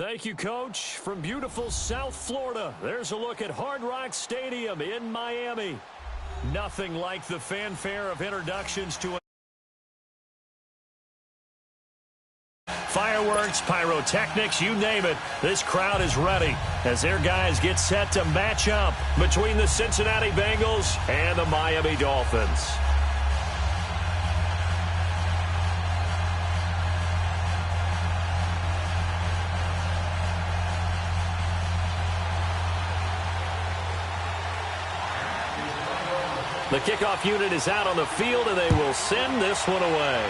Thank you, Coach. From beautiful South Florida, there's a look at Hard Rock Stadium in Miami. Nothing like the fanfare of introductions to fireworks, pyrotechnics, you name it. This crowd is ready as their guys get set to match up between the Cincinnati Bengals and the Miami Dolphins. The kickoff unit is out on the field, and they will send this one away.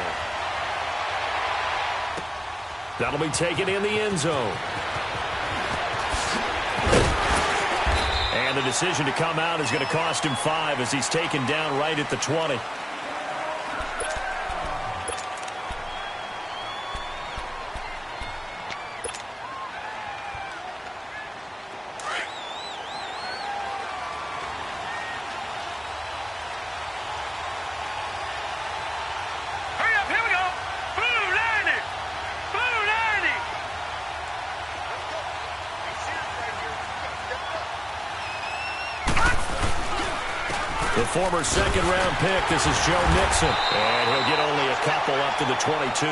That'll be taken in the end zone. And the decision to come out is going to cost him 5 as he's taken down right at the 20. The former second-round pick, this is Joe Mixon. And he'll get only a couple up to the 22.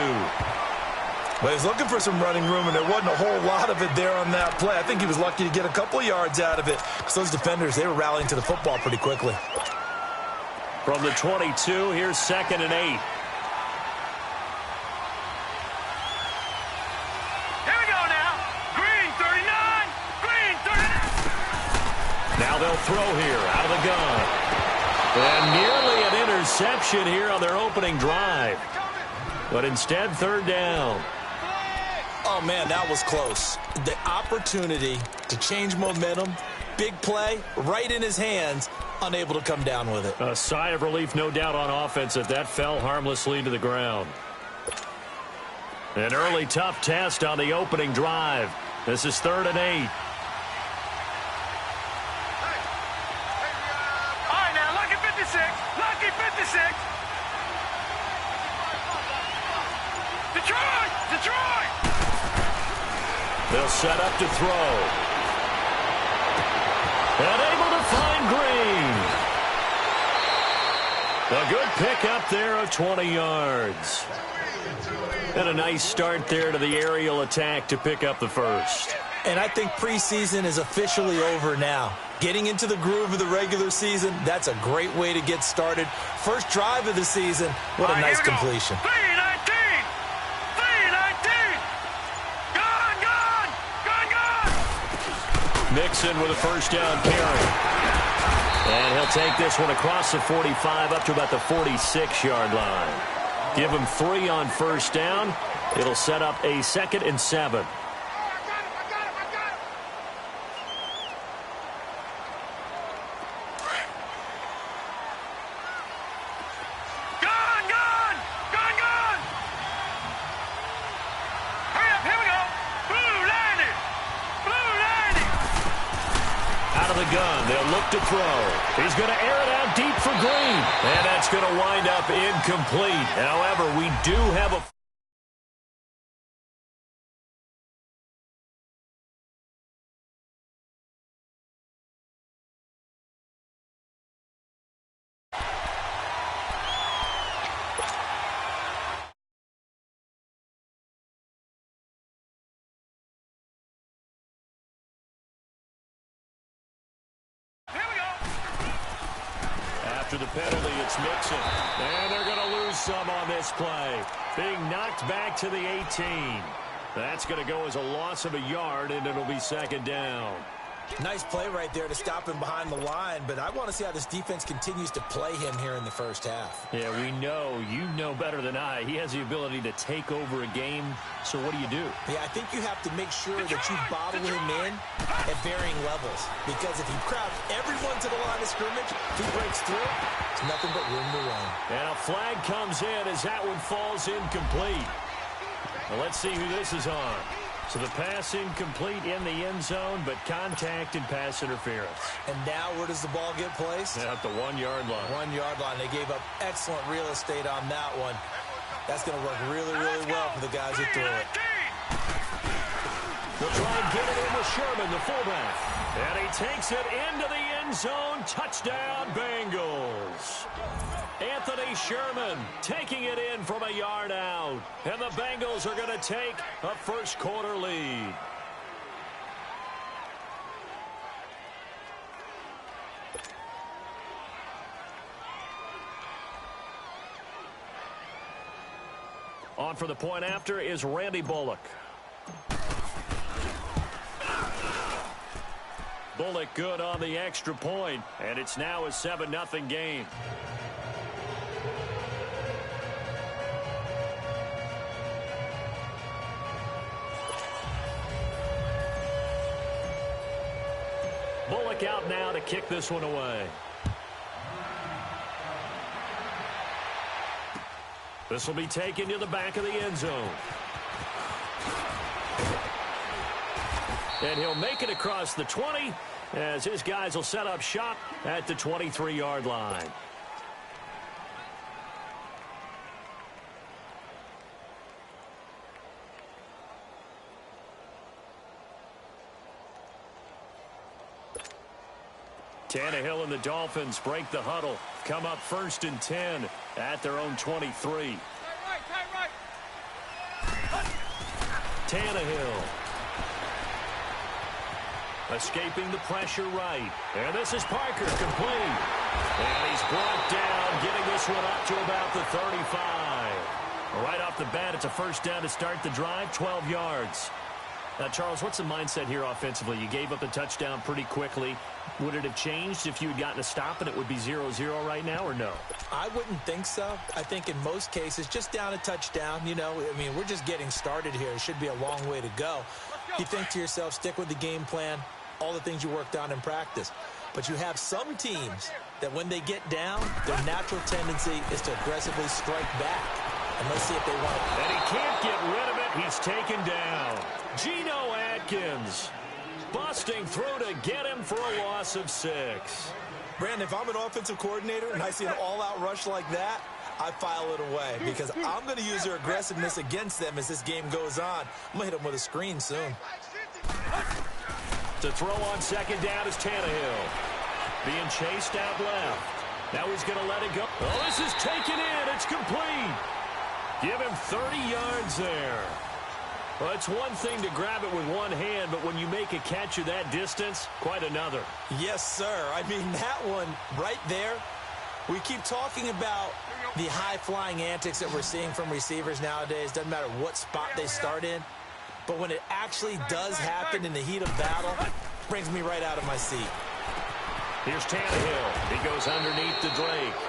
Well, he's looking for some running room, and there wasn't a whole lot of it there on that play. I think he was lucky to get a couple of yards out of it because those defenders, they were rallying to the football pretty quickly. From the 22, here's 2nd and 8. Here we go now. Green 39. Green 39. Now they'll throw here out of the gun. And nearly an interception here on their opening drive. But instead, 3rd down. Oh, man, that was close. The opportunity to change momentum, big play, right in his hands, unable to come down with it. A sigh of relief, no doubt, on offense that fell harmlessly to the ground. An early tough test on the opening drive. This is 3rd and 8. They'll set up to throw. And able to find Green. A good pickup there of 20 yards. And a nice start there to the aerial attack to pick up the first. And I think preseason is officially over now. Getting into the groove of the regular season, that's a great way to get started. First drive of the season, what a nice completion. Mixon with a first down carry. And he'll take this one across the 45 up to about the 46-yard line. Give him 3 on first down. It'll set up a 2nd and 7. To throw. He's going to air it out deep for Green. And that's going to wind up incomplete. However, we do have a after the penalty, it's Mixon. And they're going to lose some on this play. Being knocked back to the 18. That's going to go as a loss of a yard, and it'll be 2nd down. Nice play right there to stop him behind the line, but I want to see how this defense continues to play him here in the first half. Yeah, we know. You know better than I. He has the ability to take over a game, so what do you do? Yeah, I think you have to make sure that you bottle him in at varying levels, because if you crowd everyone to the line of scrimmage, if he breaks through, it's nothing but room to run. And a flag comes in as that one falls incomplete. Well, let's see who this is on. So the pass incomplete in the end zone, but contact and pass interference. And now where does the ball get placed? At the 1-yard line. 1-yard line. They gave up excellent real estate on that one. That's going to work really, really well for the guys who threw it. They'll try and get it in with Sherman, the fullback. And he takes it into the end zone. Touchdown, Bengals. Anthony Sherman taking it in from a yard out. And the Bengals are going to take a first-quarter lead. On for the point after is Randy Bullock. Bullock good on the extra point, and it's now a 7-0 game. Bullock out now to kick this one away. This will be taken to the back of the end zone. And he'll make it across the 20 as his guys will set up shop at the 23-yard line. Tannehill and the Dolphins break the huddle. Come up 1st and 10 at their own 23. Right. Tannehill. Escaping the pressure right. And this is Parker, complete. And he's brought down, getting this one up to about the 35. Right off the bat, it's a first down to start the drive, 12 yards. Charles, what's the mindset here offensively? You gave up a touchdown pretty quickly. Would it have changed if you had gotten a stop and it would be 0-0 right now, or no? I wouldn't think so. I think in most cases, just down a touchdown, we're just getting started here. It should be a long way to go. You think to yourself, stick with the game plan, all the things you worked on in practice. But you have some teams that when they get down, their natural tendency is to aggressively strike back. And let's see if they want it. And he can't get rid of it. He's taken down. Geno Atkins busting through to get him for a loss of 6. Brandon, if I'm an offensive coordinator and I see an all-out rush like that, I file it away because I'm going to use their aggressiveness against them as this game goes on. I'm going to hit them with a screen soon. To throw on second down is Tannehill. Being chased out left. Now he's going to let it go. Oh, this is taken in. It's complete. Give him 30 yards there. Well, it's one thing to grab it with one hand, but when you make a catch of that distance, quite another. Yes, sir. I mean, that one right there, we keep talking about the high-flying antics that we're seeing from receivers nowadays. Doesn't matter what spot they start in. But when it actually does happen in the heat of battle, it brings me right out of my seat. Here's Tannehill. He goes underneath to Drake.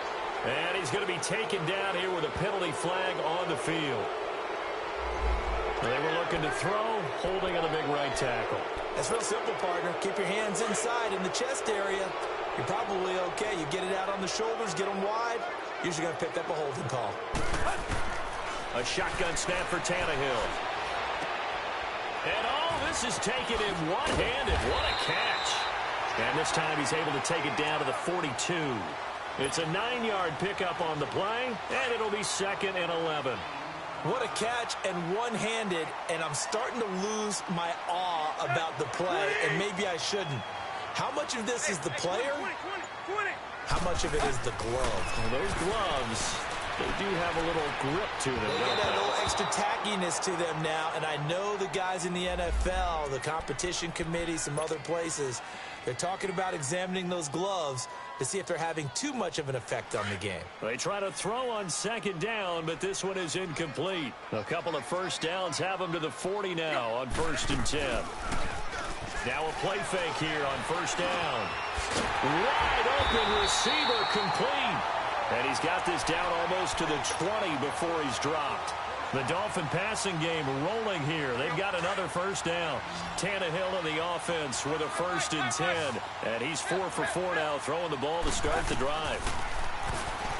And he's going to be taken down here with a penalty flag on the field. They were looking to throw, holding on the big right tackle. That's real simple, partner. Keep your hands inside in the chest area. You're probably okay. You get it out on the shoulders, get them wide. Usually going to pick up a holding call. A shotgun snap for Tannehill. And this is taken in one-handed. What a catch. And this time he's able to take it down to the 42. It's a 9-yard pickup on the play, and it'll be 2nd and 11. What a catch and one-handed, and I'm starting to lose my awe about the play, and maybe I shouldn't. How much of this is the player? How much of it is the glove? Well, those gloves, they do have a little grip to them. They get that little extra tackiness to them now, and I know the guys in the NFL, the competition committee, some other places, they're talking about examining those gloves to see if they're having too much of an effect on the game. They try to throw on second down, but this one is incomplete. A couple of first downs have them to the 40 now on 1st and 10. Now a play fake here on first down. Wide open receiver complete. And he's got this down almost to the 20 before he's dropped. The Dolphin passing game rolling here. They've got another first down. Tannehill in the offense with a 1st and 10. And he's 4 for 4 now, throwing the ball to start the drive.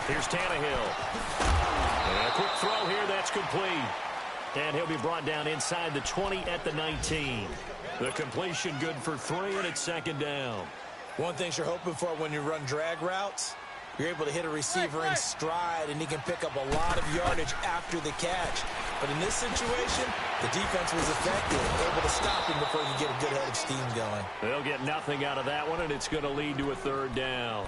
Here's Tannehill. And a quick throw here, that's complete. And he'll be brought down inside the 20 at the 19. The completion good for 3, and it's 2nd down. One thing you're hoping for when you run drag routes, you're able to hit a receiver in stride, and he can pick up a lot of yardage after the catch. But in this situation, the defense was effective, able to stop him before he could get a good head of steam going. They'll get nothing out of that one, and it's going to lead to a third down.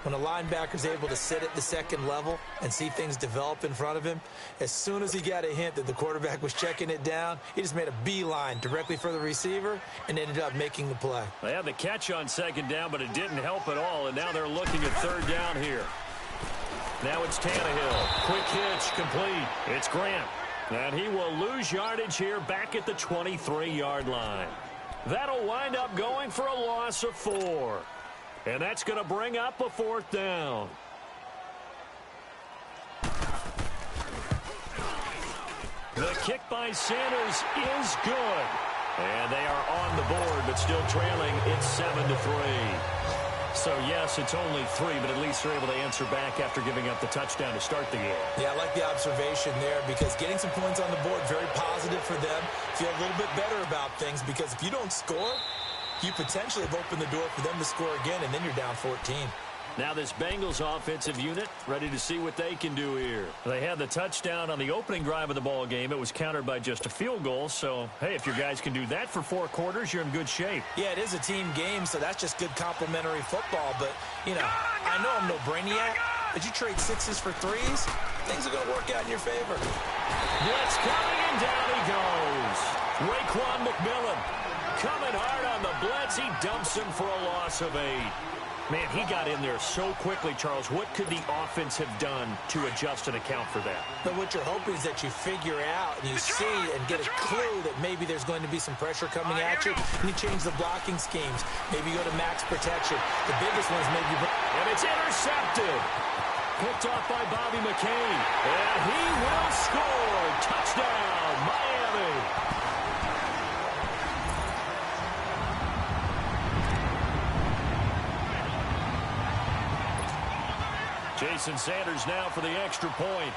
When a linebacker's able to sit at the second level and see things develop in front of him, as soon as he got a hint that the quarterback was checking it down, he just made a beeline directly for the receiver and ended up making the play. They had the catch on second down, but it didn't help at all, and now they're looking at third down here. Now it's Tannehill. Quick hitch, complete. It's Grant. And he will lose yardage here back at the 23-yard line. That'll wind up going for a loss of 4. And that's going to bring up a fourth down. The kick by Sanders is good. And they are on the board, but still trailing. It's 7-3. So, yes, it's only 3, but at least they're able to answer back after giving up the touchdown to start the game. Yeah, I like the observation there because getting some points on the board, very positive for them. Feel a little bit better about things because if you don't score, you potentially have opened the door for them to score again, and then you're down 14. Now this Bengals offensive unit ready to see what they can do here. They had the touchdown on the opening drive of the ball game. It was countered by just a field goal. So, hey, if your guys can do that for 4 quarters, you're in good shape. Yeah, it is a team game, so that's just good complementary football. But, you know, I know I'm no brainiac, but you trade 6s for 3s, things are going to work out in your favor. Blitz coming, and down he goes. Raekwon McMillan coming hard on the blitz. He dumps him for a loss of 8. Man, he got in there so quickly, Charles. What could the offense have done to adjust and account for that? But what you're hoping is that you figure out and you see and get a clue that maybe there's going to be some pressure coming at you, and you change the blocking schemes. Maybe you go to max protection. The biggest one is maybe... And it's intercepted. Picked off by Bobby McCain. And he will score. Touchdown, Miami. Jason Sanders now for the extra point.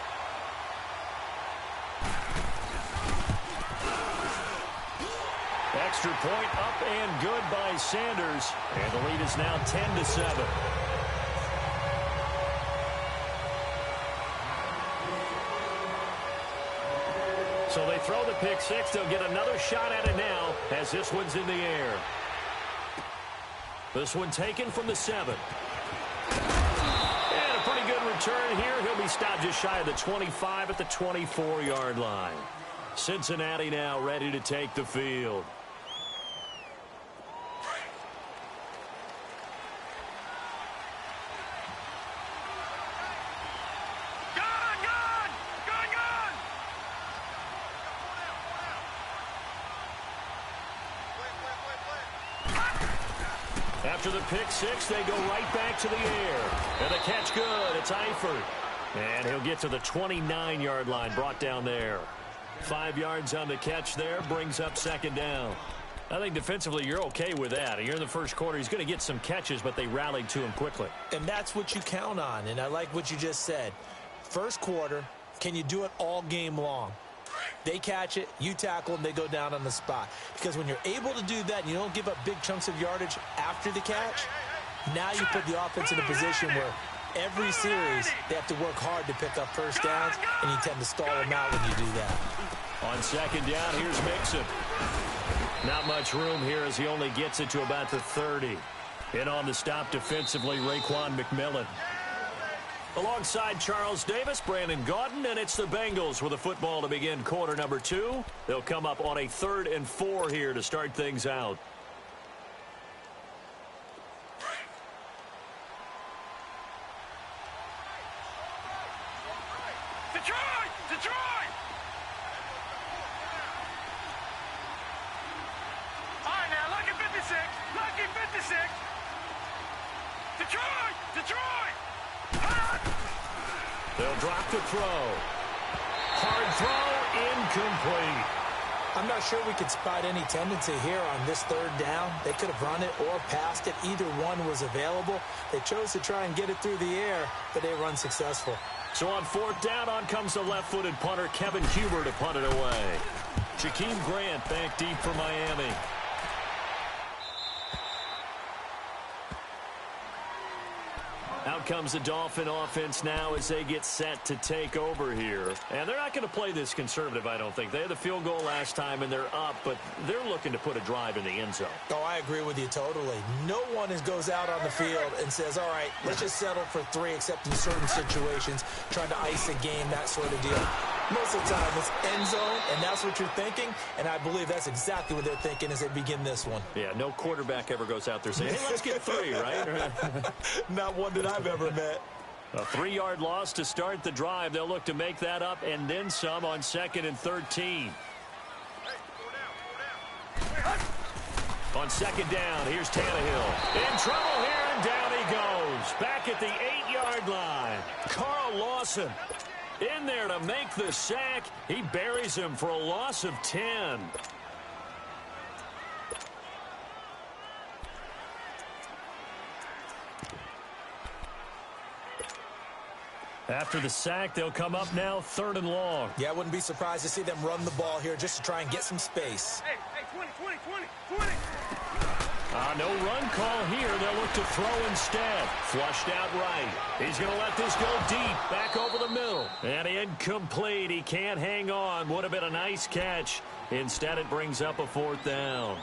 Extra point up and good by Sanders. And the lead is now 10-7. So they throw the pick 6. They'll get another shot at it now as this one's in the air. This one taken from the 7. Pretty good return here. He'll be stopped just shy of the 25 at the 24-yard line. Cincinnati now ready to take the field. After the pick 6, they go right back to the air. And the catch good. It's Eifert. And he'll get to the 29-yard line, brought down there. 5 yards on the catch there, brings up second down. I think defensively you're okay with that. You're in the first quarter. He's going to get some catches, but they rallied to him quickly. And that's what you count on, and I like what you just said. First quarter, can you do it all game long? They catch it, you tackle them, they go down on the spot. Because when you're able to do that and you don't give up big chunks of yardage after the catch, now you put the offense in a position where every series they have to work hard to pick up first downs, and you tend to stall them out when you do that. On second down, here's Mixon. Not much room here as he only gets it to about the 30. In on the stop defensively, Raekwon McMillan. Alongside Charles Davis, Brandon Gaudin, and it's the Bengals with the football to begin quarter number 2. They'll come up on a 3rd and 4 here to start things out. Detroit! Detroit! All right, now, lucky 56. Lucky 56. Detroit! Detroit! They'll drop the throw. Hard throw, incomplete. I'm not sure we could spot any tendency here on this 3rd down. They could have run it or passed it. Either one was available. They chose to try and get it through the air, but they were unsuccessful. So on 4th down, on comes the left-footed punter, Kevin Huber, to punt it away. Jakeem Grant back deep for Miami. Out comes the Dolphin offense now as they get set to take over here. And they're not going to play this conservative, I don't think. They had the field goal last time, and they're up, but they're looking to put a drive in the end zone. Oh, I agree with you totally. No one goes out on the field and says, all right, let's just settle for 3, except in certain situations, trying to ice a game, that sort of deal. Most of the time, it's end zone, and that's what you're thinking, and I believe that's exactly what they're thinking as they begin this one. Yeah, no quarterback ever goes out there saying, hey, let's get 3, right? Not one that I've ever met. A 3-yard loss to start the drive. They'll look to make that up and then some on 2nd and 13. On 2nd down, here's Tannehill. In trouble here, and down he goes. Back at the 8-yard line. Carl Lawson in there to make the sack. He buries him for a loss of 10. After the sack, they'll come up now 3rd and long. Yeah, I wouldn't be surprised to see them run the ball here just to try and get some space. Hey, 20. No run call here. They'll look to throw instead. Flushed out right. He's going to let this go deep, back over the middle. And incomplete. He can't hang on. Would have been a nice catch. Instead, it brings up a 4th down.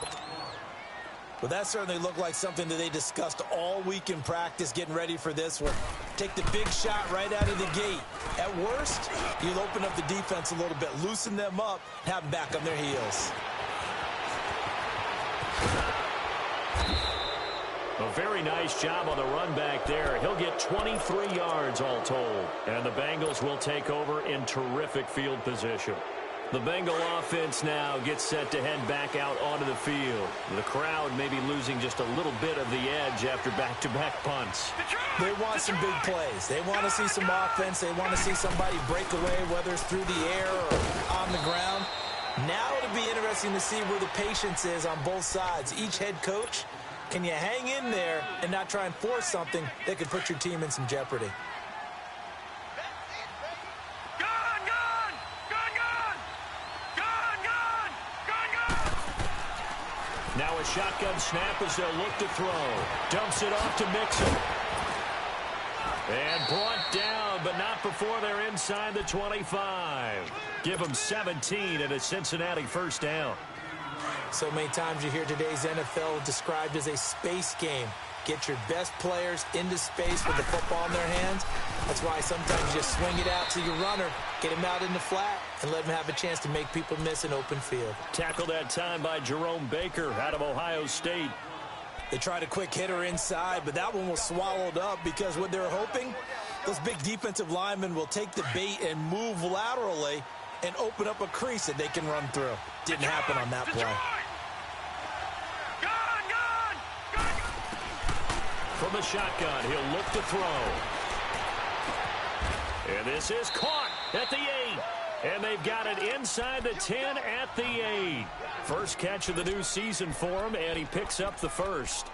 Well, that certainly looked like something that they discussed all week in practice getting ready for this one. Take the big shot right out of the gate. At worst, you'll open up the defense a little bit, loosen them up, and have them back on their heels. A very nice job on the run back there. He'll get 23 yards all told. And the Bengals will take over in terrific field position. The Bengal offense now gets set to head back out onto the field. The crowd may be losing just a little bit of the edge after back-to-back punts. They want some big plays. They want to see some offense. They want to see somebody break away, whether it's through the air or on the ground. Now it'll be interesting to see where the patience is on both sides. Each head coach, can you hang in there and not try and force something that could put your team in some jeopardy? Now a shotgun snap as they'll look to throw. Dumps it off to Mixon. And brought down, but not before they're inside the 25. Give them 17 and a Cincinnati 1st down. So many times you hear today's NFL described as a space game. Get your best players into space with the football in their hands. That's why sometimes you just swing it out to your runner, get him out in the flat, and let him have a chance to make people miss an open field. Tackled that time by Jerome Baker out of Ohio State. They tried a quick hitter inside, but that one was swallowed up because what they're hoping, those big defensive linemen will take the bait and move laterally and open up a crease that they can run through. Didn't happen on that play. From the shotgun, he'll look to throw. And this is caught at the 8. And they've got it inside the 10 at the 8. First catch of the new season for him, and he picks up the 1st.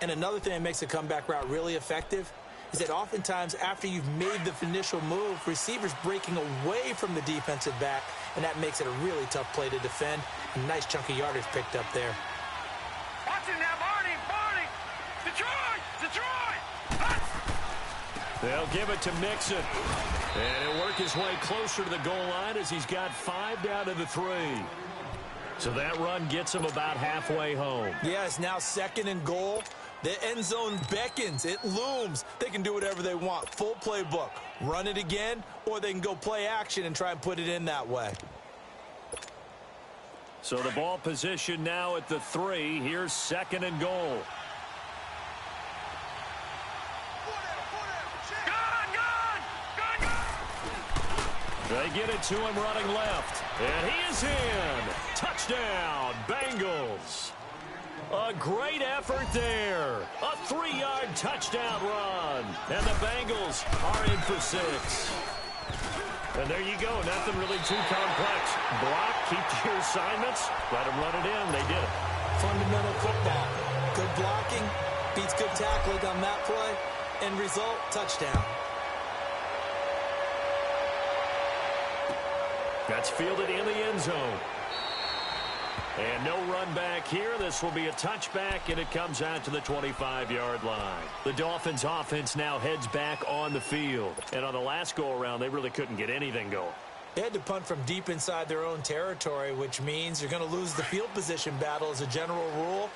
And another thing that makes a comeback route really effective is that oftentimes after you've made the initial move, receivers breaking away from the defensive back, and that makes it a really tough play to defend. A nice chunk of yardage picked up there. Watch it now, Barney! Detroit! They'll give it to Mixon. And he'll work his way closer to the goal line as he's got 5 down to the 3. So that run gets him about halfway home. Yeah, it's now 2nd and goal. The end zone beckons. It looms. They can do whatever they want. Full playbook. Run it again, or they can go play action and try and put it in that way. So the ball position now at the 3. Here's 2nd and goal. They get it to him running left. And he is in. Touchdown, Bengals. A great effort there. A 3-yard touchdown run. And the Bengals are in for 6. And there you go. Nothing really too complex. Block, keep to your assignments. Let them run it in. They did it. Fundamental football. Good blocking beats good tackling on that play. End result, touchdown. That's fielded in the end zone. And no run back here. This will be a touchback, and it comes out to the 25-yard line. The Dolphins' offense now heads back on the field. And on the last go-around, they really couldn't get anything going. They had to punt from deep inside their own territory, which means you're going to lose the field position battle as a general rule.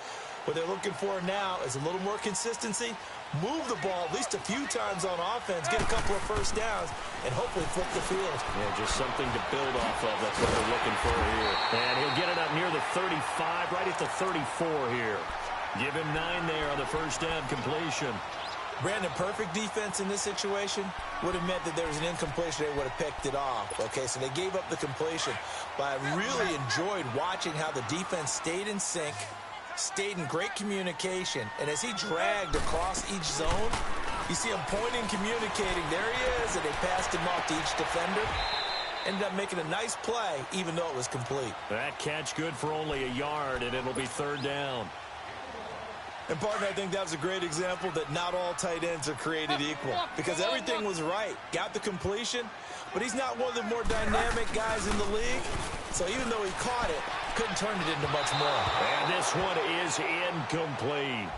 What they're looking for now is a little more consistency, move the ball at least a few times on offense, get a couple of first downs, and hopefully flip the field. Yeah, just something to build off of. That's what they're looking for here. And he'll get it up near the 35, right at the 34 here. Give him 9 there on the first down completion. Brandon, perfect defense in this situation would have meant that there was an incompletion. They would have picked it off. Okay, so they gave up the completion. But I really enjoyed watching how the defense stayed in sync, stayed in great communication, and as he dragged across each zone, you see him pointing, communicating. There he is, and they passed him off to each defender. Ended up making a nice play, even though it was complete. That catch good for only a yard, and it'll be third down. And, partner, I think that was a great example that not all tight ends are created equal, because everything was right. Got the completion, but he's not one of the more dynamic guys in the league. So even though he caught it, couldn't turn it into much more. And this one is incomplete.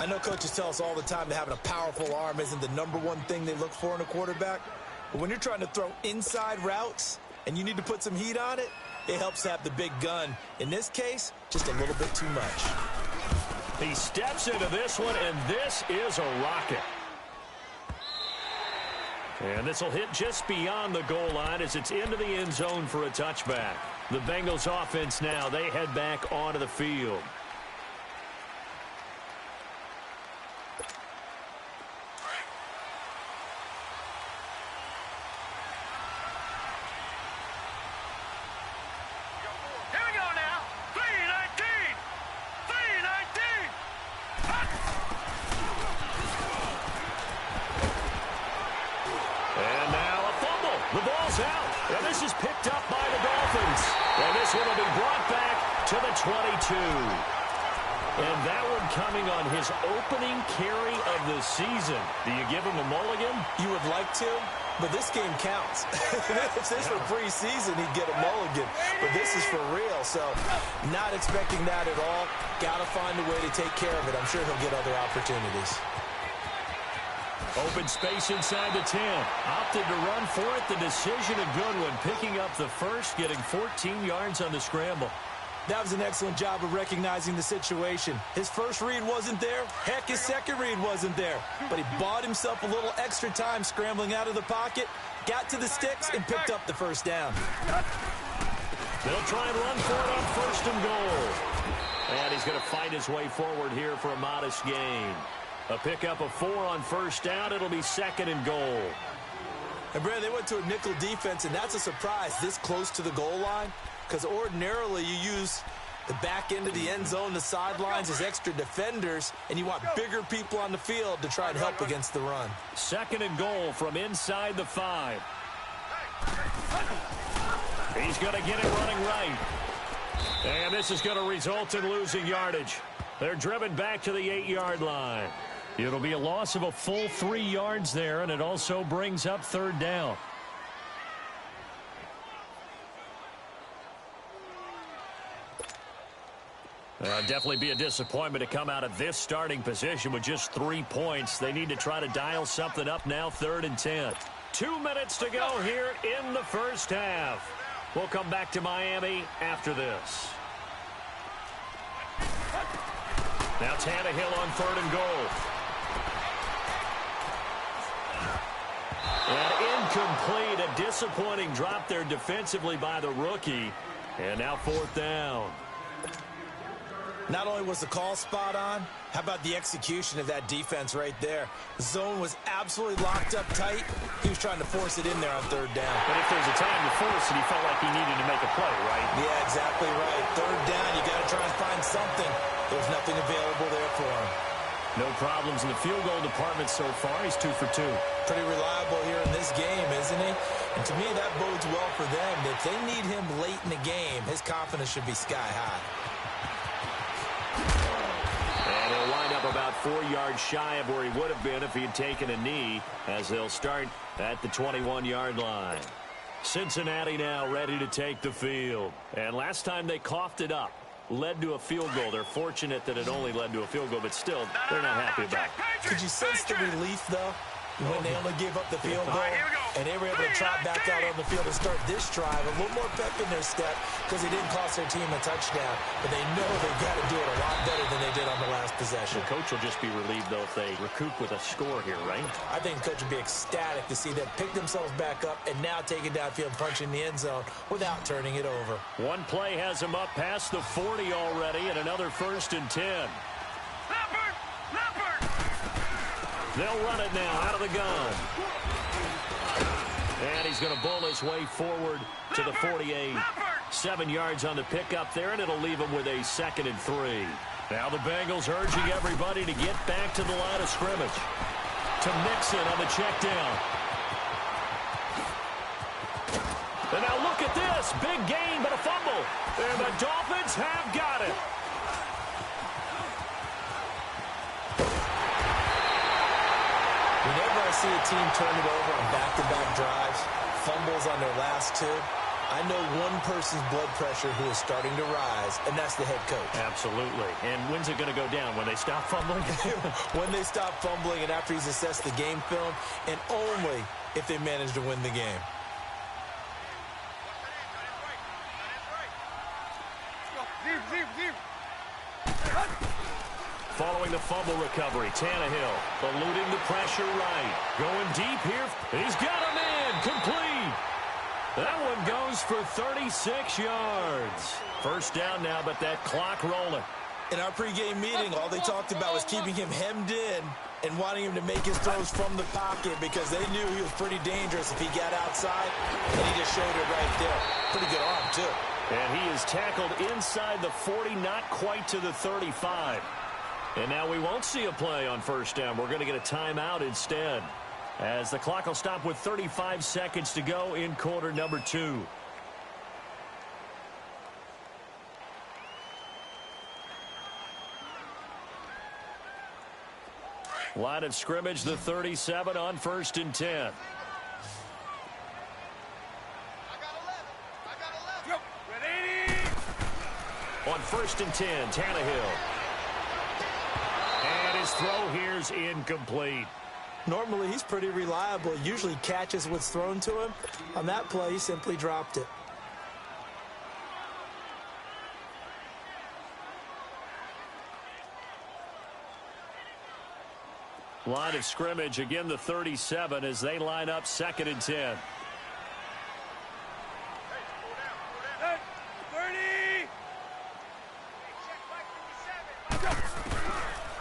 I know coaches tell us all the time that having a powerful arm isn't the #1 thing they look for in a quarterback. But when you're trying to throw inside routes and you need to put some heat on it, it helps to have the big gun. In this case, just a little bit too much. He steps into this one, and this is a rocket. And this will hit just beyond the goal line as it's into the end zone for a touchback. The Bengals offense now, they head back onto the field. Here we go now. 3-19. 3-19. And now a fumble. The ball's out. And this is picked up by the Dolphins. And this one will be brought back to the 22. And that one coming on his opening carry of the season. Do you give him a mulligan? You would like to, but this game counts. If this were preseason, he'd get a mulligan. But this is for real, so not expecting that at all. Got to find a way to take care of it. I'm sure he'll get other opportunities. Open space inside the 10. Opted to run for it. The decision a good one. Picking up the first, getting 14 yards on the scramble. That was an excellent job of recognizing the situation. His first read wasn't there. Heck, his second read wasn't there. But he bought himself a little extra time scrambling out of the pocket, got to the sticks, and picked up the first down. They'll try and run for it on first and goal. And he's going to fight his way forward here for a modest gain. A pickup of 4 on first down. It'll be second and goal. And, Brad, they went to a nickel defense, and that's a surprise this close to the goal line. Because ordinarily you use the back end of the end zone, the sidelines as extra defenders, and you want bigger people on the field to try and help against the run. Second and goal from inside the 5. He's going to get it running right. And this is going to result in losing yardage. They're driven back to the 8-yard line. It'll be a loss of a full 3 yards there, and it also brings up third down. Definitely be a disappointment to come out of this starting position with just 3 points. They need to try to dial something up now, 3rd and 10. 2 minutes to go here in the first half. We'll come back to Miami after this. Now Tannehill on 3rd and goal. And incomplete, a disappointing drop there defensively by the rookie. And now 4th down. Not only was the call spot on, how about the execution of that defense right there? The zone was absolutely locked up tight. He was trying to force it in there on 3rd down. But if there's a time to force it, he felt like he needed to make a play, right? Yeah, exactly right. 3rd down, you got to try and find something. There's nothing available there for him. No problems in the field goal department so far. He's 2 for 2. Pretty reliable here in this game, isn't he? And to me, that bodes well for them. If they need him late in the game, his confidence should be sky high. And he'll wind up about 4 yards shy of where he would have been if he had taken a knee, as they'll start at the 21-yard line. Cincinnati now ready to take the field. And last time they coughed it up. led to a field goal. They're fortunate that it only led to a field goal, but still, they're not happy about it. Could you sense the relief, though, when they only gave up the field goal and they were able to trot back out on the field and start this drive? A little more pep in their step because they didn't cost their team a touchdown, but they know they've got to do it a lot better than they did on the last possession. The coach will just be relieved, though, if they recoup with a score here, right? I think the coach would be ecstatic to see them pick themselves back up and now take it downfield, punching the end zone without turning it over. One play has them up past the 40 already, and another 1st and 10. They'll run it now out of the gun. And he's going to bowl his way forward to the 48. 7 yards on the pickup there, and it'll leave him with a 2nd and 3. Now the Bengals urging everybody to get back to the line of scrimmage. To Mixon on the check down. And now look at this. Big gain, but a fumble. And the Dolphins have got it. Whenever I see a team turn it over on back-to-back drives, fumbles on their last two, I know one person's blood pressure who is starting to rise, and that's the head coach. Absolutely. And when's it going to go down? When they stop fumbling? When they stop fumbling and after he's assessed the game film, and only if they manage to win the game. Following the fumble recovery, Tannehill eluding the pressure right. Going deep here. He's got him in. Complete. That one goes for 36 yards. 1st down now, but that clock rolling. In our pregame meeting, all they talked about was keeping him hemmed in and wanting him to make his throws from the pocket because they knew he was pretty dangerous if he got outside, and he just showed it right there. Pretty good arm, too. And he is tackled inside the 40, not quite to the 35. And now we won't see a play on 1st down. We're going to get a timeout instead, as the clock will stop with 35 seconds to go in quarter number 2. Line of scrimmage, the 37 on 1st and 10. On 1st and 10, Tannehill. And his throw here's incomplete. Normally, he's pretty reliable. Usually catches what's thrown to him. On that play, he simply dropped it. Line of scrimmage, again the 37 as they line up 2nd and 10.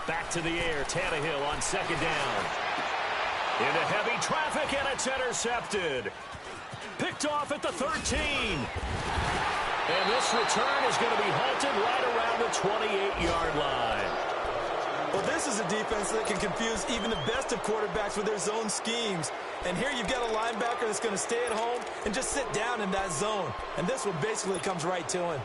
Back to the air, Tannehill on 2nd down. Into heavy traffic, and it's intercepted. Picked off at the 13. And this return is going to be halted right around the 28-yard line. Well, this is a defense that can confuse even the best of quarterbacks with their zone schemes. And here you've got a linebacker that's going to stay at home and just sit down in that zone. And this one basically comes right to him.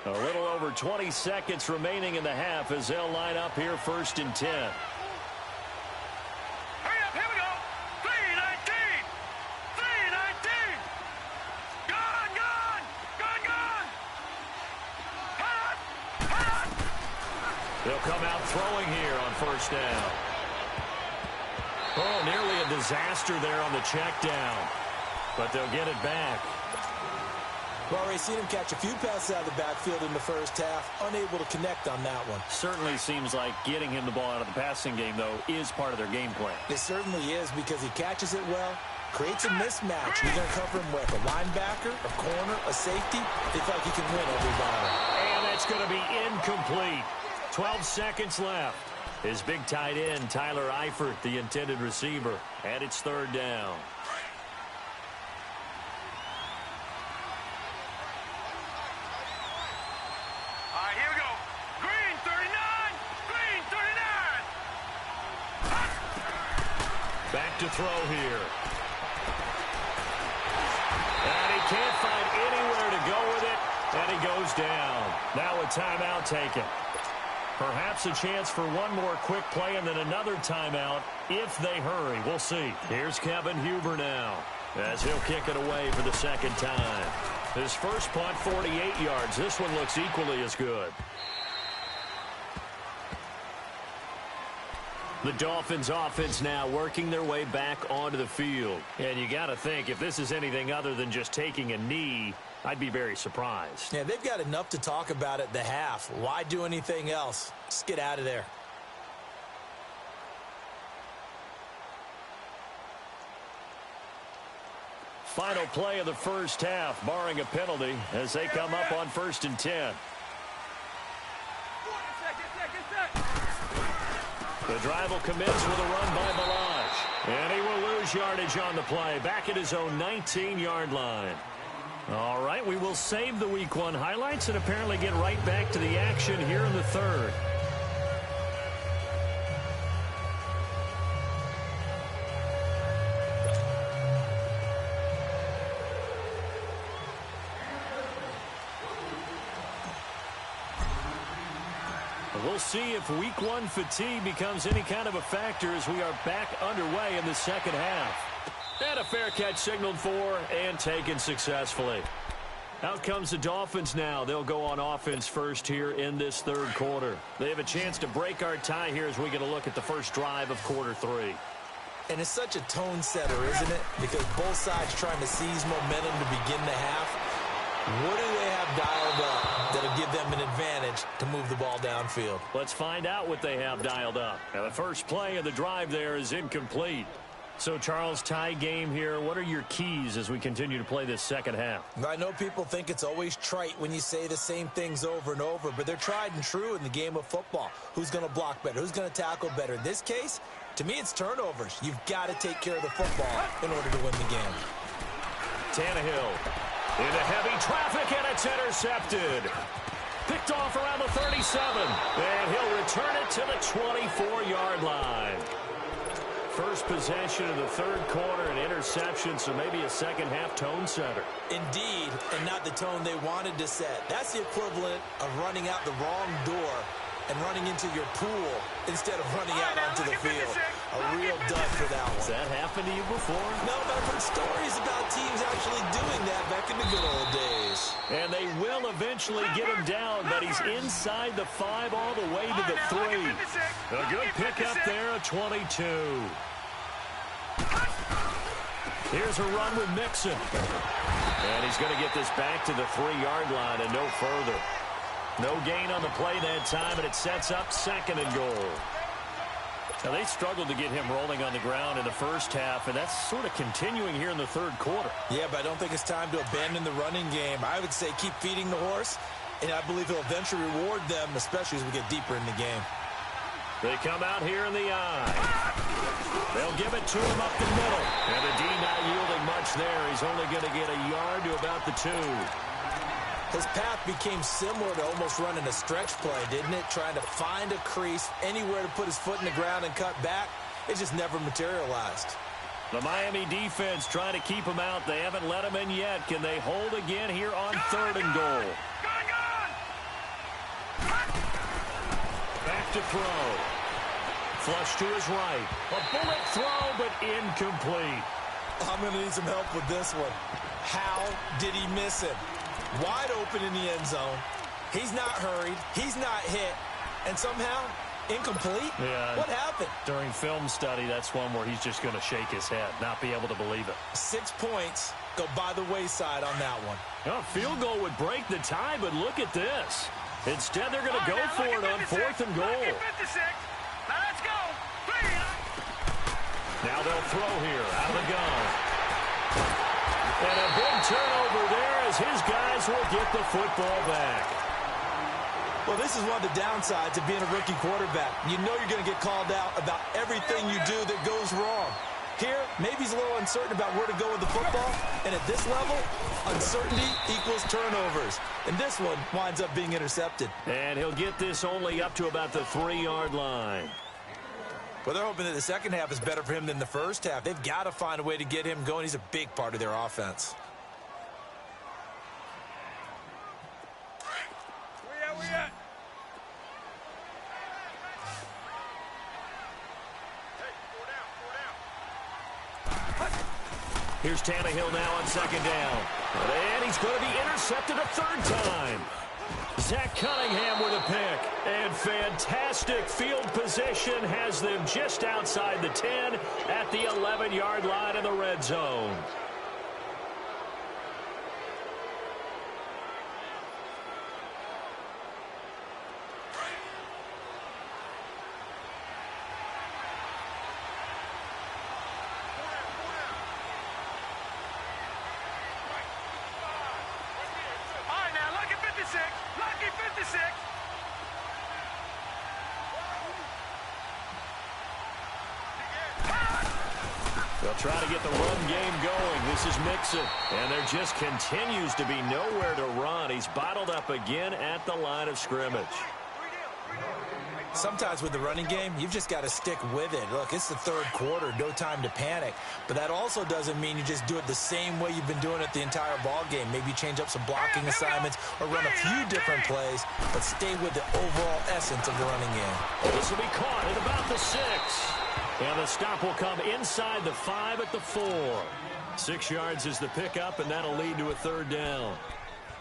A little over 20 seconds remaining in the half as they'll line up here 1st and 10. Hurry up, here we go. 3-19. 3-19. Gone. Hot. They'll come out throwing here on 1st down. Oh, nearly a disaster there on the check down. But they'll get it back. Well, we've seen him catch a few passes out of the backfield in the 1st half, unable to connect on that one. Certainly seems like getting him the ball out of the passing game, though, is part of their game plan. It certainly is because he catches it well, creates a mismatch. You're going to cover him with a linebacker, a corner, a safety. They feel like he can win every battle. And that's going to be incomplete. 12 seconds left. His big tight end, Tyler Eifert, the intended receiver. And it's 3rd down. Back to throw here. And he can't find anywhere to go with it, and he goes down. Now a timeout taken. Perhaps a chance for one more quick play and then another timeout if they hurry. We'll see. Here's Kevin Huber now. as he'll kick it away for the second time. His first punt, 48 yards. This one looks equally as good. The Dolphins offense now working their way back onto the field. And you got to think, if this is anything other than just taking a knee, I'd be very surprised. Yeah, they've got enough to talk about at the half. Why do anything else? Just get out of there. Final play of the first half, barring a penalty, as they come up on 1st and 10. The drive will commence with a run by Balaj. And he will lose yardage on the play, back at his own 19-yard line. All right, we will save the Week 1 highlights and apparently get right back to the action here in the third. We'll see if Week 1 fatigue becomes any kind of a factor as we are back underway in the second half. And a fair catch signaled for and taken successfully. Out comes the Dolphins now. They'll go on offense first here in this third quarter. They have a chance to break our tie here as we get a look at the first drive of quarter 3. And it's such a tone setter, isn't it? Because both sides trying to seize momentum to begin the half. What do they have dialed up that'll give them an advantage to move the ball downfield? Let's find out what they have dialed up. Now, the first play of the drive there is incomplete. So, Charles, tie game here. What are your keys as we continue to play this second half? I know people think it's always trite when you say the same things over and over, but they're tried and true in the game of football. Who's going to block better? Who's going to tackle better? In this case, to me, it's turnovers. You've got to take care of the football in order to win the game. Tannehill into heavy traffic, and it's intercepted. Picked off around the 37, and he'll return it to the 24-yard line. First possession of the third quarter, an interception, so maybe a second-half tone setter. Indeed, and not the tone they wanted to set. That's the equivalent of running out the wrong door and running into your pool instead of running out onto the field. A real dud for that one. Has that happened to you before? No, but I've heard stories about teams actually doing that back in the good old days. And they will eventually get him down, but he's inside the 5 all the way to the 3. A good pickup there, a 22. Here's a run with Mixon. And he's going to get this back to the 3-yard line and no further. No gain on the play that time, and it sets up 2nd and goal. Now, they struggled to get him rolling on the ground in the first half, and that's sort of continuing here in the third quarter. Yeah, but I don't think it's time to abandon the running game. I would say keep feeding the horse, and I believe he'll eventually reward them, especially as we get deeper in the game. They come out here in the eye. They'll give it to him up the middle. And the D not yielding much there. He's only going to get a yard to about the 2. His path became similar to almost running a stretch play, didn't it? Trying to find a crease, anywhere to put his foot in the ground and cut back. It just never materialized. The Miami defense trying to keep him out. They haven't let him in yet. Can they hold again here on 3rd and goal? Back to throw. Flush to his right. A bullet throw, but incomplete. I'm going to need some help with this one. How did he miss him? Wide open in the end zone. He's not hurried. He's not hit. And somehow, incomplete? Yeah. What happened? During film study, that's one where he's just going to shake his head, not be able to believe it. 6 points go by the wayside on that one. A field goal would break the tie, but look at this. Instead, they're going to go for it on 4th and goal. Now let's go. Now they'll throw here out of the gun. And a big turnover there as his guys will get the football back. Well, this is one of the downsides of being a rookie quarterback. You know you're going to get called out about everything you do that goes wrong. Here, maybe he's a little uncertain about where to go with the football. And at this level, uncertainty equals turnovers. And this one winds up being intercepted. And he'll get this only up to about the 3-yard line. Well, they're hoping that the second half is better for him than the first half. They've got to find a way to get him going. He's a big part of their offense. Where at? Here's Tannehill now on second down. And he's going to be intercepted a third time. Zach Cunningham with a pick. And fantastic field position has them just outside the 10 at the 11-yard line in the red zone. Lucky 56. They'll try to get the run game going. This is Mixon. And there just continues to be nowhere to run. He's bottled up again at the line of scrimmage. Sometimes with the running game, you've just got to stick with it. Look, it's the third quarter, no time to panic. But that also doesn't mean you just do it the same way you've been doing it the entire ball game. Maybe change up some blocking assignments or run a few different plays, but stay with the overall essence of the running game. This will be caught at about the 6. And the stop will come inside the 5 at the 4. 6 yards is the pickup, and that'll lead to a third down.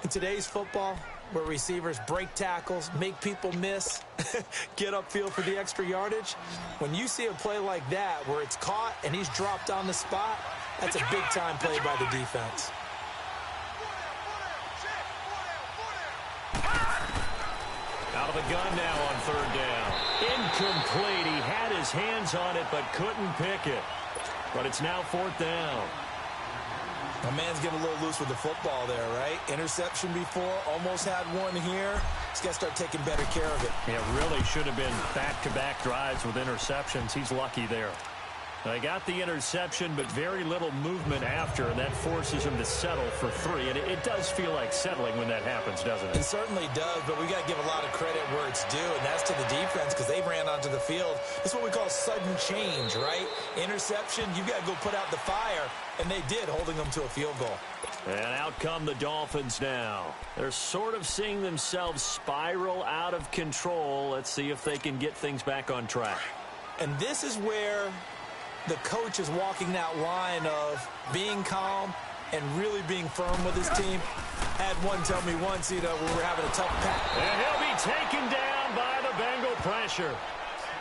In today's football, where receivers break tackles, make people miss, get upfield for the extra yardage, when you see a play like that where it's caught and he's dropped on the spot, that's a big-time play by the defense. Out of the gun now on third down. Incomplete. He had his hands on it but couldn't pick it. But it's now fourth down. My man's getting a little loose with the football there, right? Interception before, almost had one here. He's got to start taking better care of it. Yeah, really should have been back-to-back drives with interceptions. He's lucky there. They got the interception, but very little movement after, and that forces him to settle for 3. And it does feel like settling when that happens, doesn't it? It certainly does, but we got to give a lot of credit where it's due, and that's to the defense because they ran onto the field. It's what we call sudden change, right? Interception, you got to go put out the fire, and they did, holding them to a field goal. And out come the Dolphins now. They're sort of seeing themselves spiral out of control. Let's see if they can get things back on track. And this is where the coach is walking that line of being calm and really being firm with his team. Had one tell me once, when we were having a tough patch. And he'll be taken down by the Bengal pressure.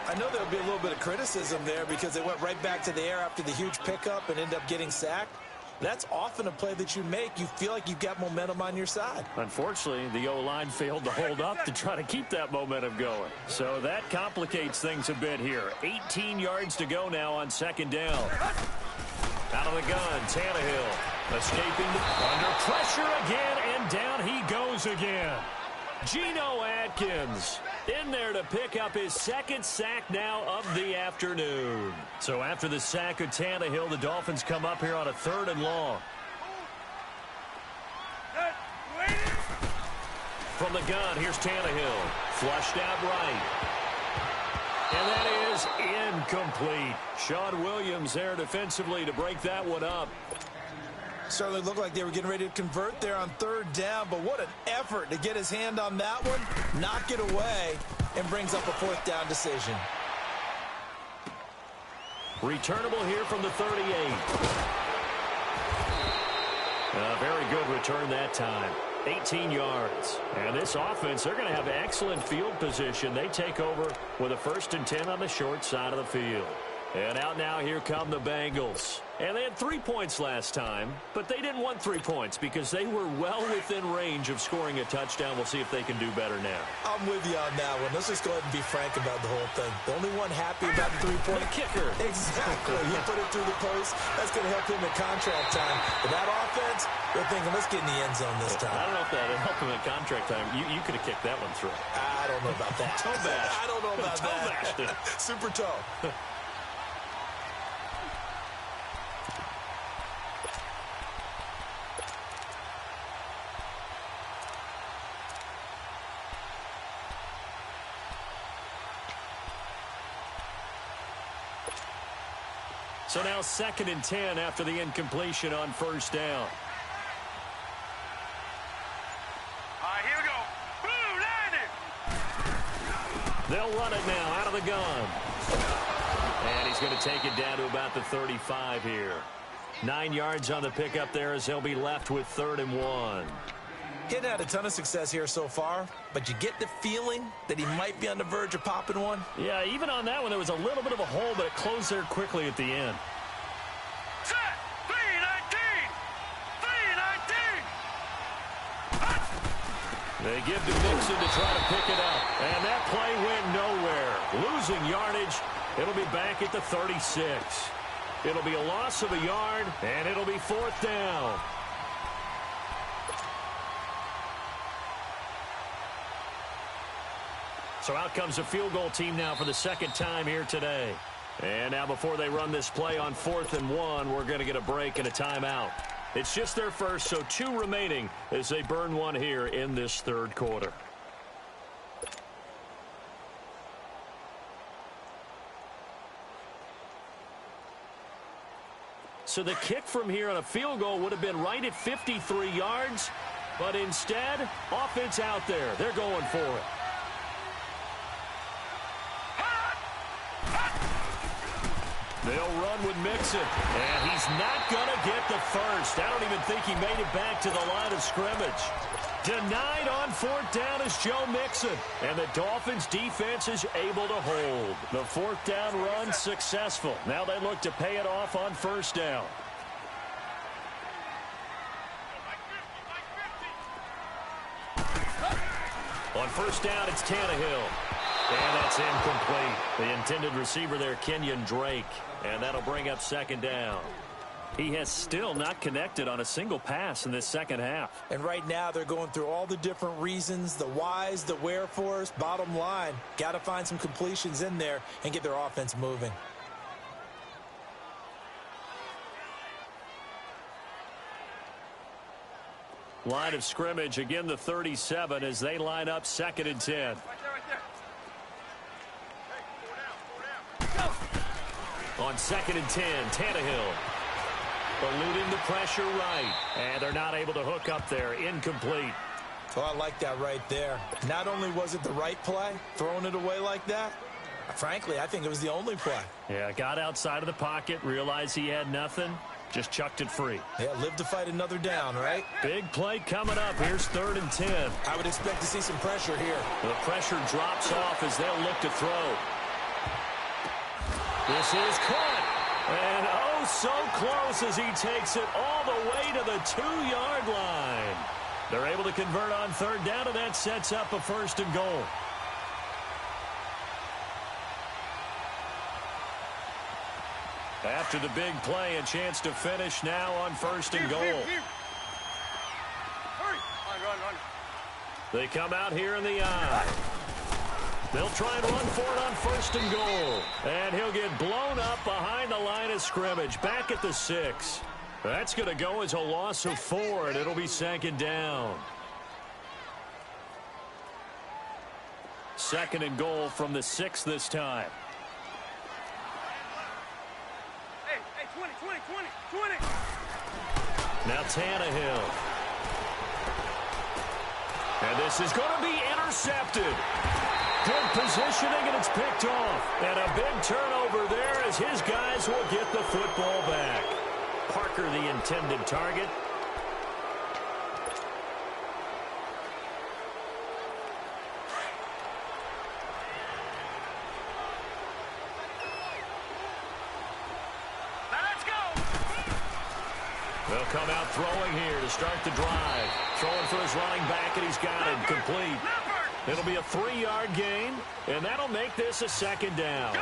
I know there'll be a little bit of criticism there because they went right back to the air after the huge pickup and ended up getting sacked. That's often a play that you make. You feel like you've got momentum on your side. Unfortunately, the O-line failed to hold up to try to keep that momentum going. So that complicates things a bit here. 18 yards to go now on second down. Out of the gun, Tannehill escaping under pressure again, and down he goes again. Geno Atkins in there to pick up his second sack now of the afternoon. So after the sack of Tannehill, the Dolphins come up here on a 3rd and long. From the gun, here's Tannehill. Flushed out right. And that is incomplete. Sean Williams there defensively to break that one up. Certainly looked like they were getting ready to convert there on 3rd down, but what an effort to get his hand on that one, knock it away, and brings up a 4th down decision. Returnable here from the 38. A very good return that time. 18 yards. And this offense, they're going to have excellent field position. They take over with a 1st and 10 on the short side of the field. And out now, here come the Bengals. And they had 3 points last time, but they didn't want 3 points because they were well within range of scoring a touchdown. We'll see if they can do better now. I'm with you on that one. Let's just go ahead and be frank about the whole thing. The only one happy about the 3-point kicker. Exactly. You put it through the post. That's going to help him at contract time. But that offense, they're thinking, let's get in the end zone this time. I don't know if that would help him at contract time. You could have kicked that one through. I don't know about that. Toe bash. I don't know about that. Super toe. So now 2nd and 10 after the incompletion on 1st down. All right, here we go. Blue, line it. They'll run it now out of the gun. And he's going to take it down to about the 35 here. 9 yards on the pickup there as they'll be left with 3rd and 1. He hadn't had a ton of success here so far, but you get the feeling that he might be on the verge of popping one. Yeah, even on that one, there was a little bit of a hole, but it closed there quickly at the end. Set. 319. 319. They give to Mixon to try to pick it up. And that play went nowhere. Losing yardage. It'll be back at the 36. It'll be a loss of a yard, and it'll be 4th down. So out comes the field goal team now for the 2nd time here today. And now before they run this play on 4th and 1, we're going to get a break and a timeout. It's just their first, so 2 remaining as they burn one here in this 3rd quarter. So the kick from here on a field goal would have been right at 53 yards, but instead, offense out there. They're going for it. They'll run with Mixon, and he's not going to get the first. I don't even think he made it back to the line of scrimmage. Denied on 4th down is Joe Mixon, and the Dolphins' defense is able to hold. The 4th down run successful. Now they look to pay it off on 1st down. On 1st down, it's Tannehill. And that's incomplete. The intended receiver there, Kenyon Drake. And that'll bring up 2nd down. He has still not connected on a single pass in this 2nd half. And right now they're going through all the different reasons, the whys, the wherefores. Bottom line, got to find some completions in there and get their offense moving. Line of scrimmage, again the 37 as they line up 2nd and 10. Right there. Hey, 4 down. On 2nd and 10, Tannehill. Eluding the pressure right. And they're not able to hook up there. Incomplete. Well, I like that right there. Not only was it the right play, throwing it away like that, frankly, I think it was the only play. Yeah, got outside of the pocket, realized he had nothing, just chucked it free. Yeah, live to fight another down, right? Big play coming up. Here's 3rd and 10. I would expect to see some pressure here. The pressure drops off as they'll look to throw. This is caught. And oh, so close as he takes it all the way to the 2-yard line. They're able to convert on 3rd down, and that sets up a 1st and goal. After the big play, a chance to finish now on 1st and goal. Hurry. Run. They come out here in the eye. They'll try and run for it on 1st and goal. And he'll get blown up behind the line of scrimmage, back at the 6. That's going to go as a loss of 4, and it'll be 2nd down. 2nd and goal from the 6 this time. Hey, 20. Now Tannehill. And this is going to be intercepted. Good positioning, and it's picked off. And a big turnover there as his guys will get the football back. Parker, the intended target. Let's go. They'll come out throwing here to start the drive. Throwing for his running back, and he's got it complete. It'll be a 3-yard gain, and that'll make this a 2nd down.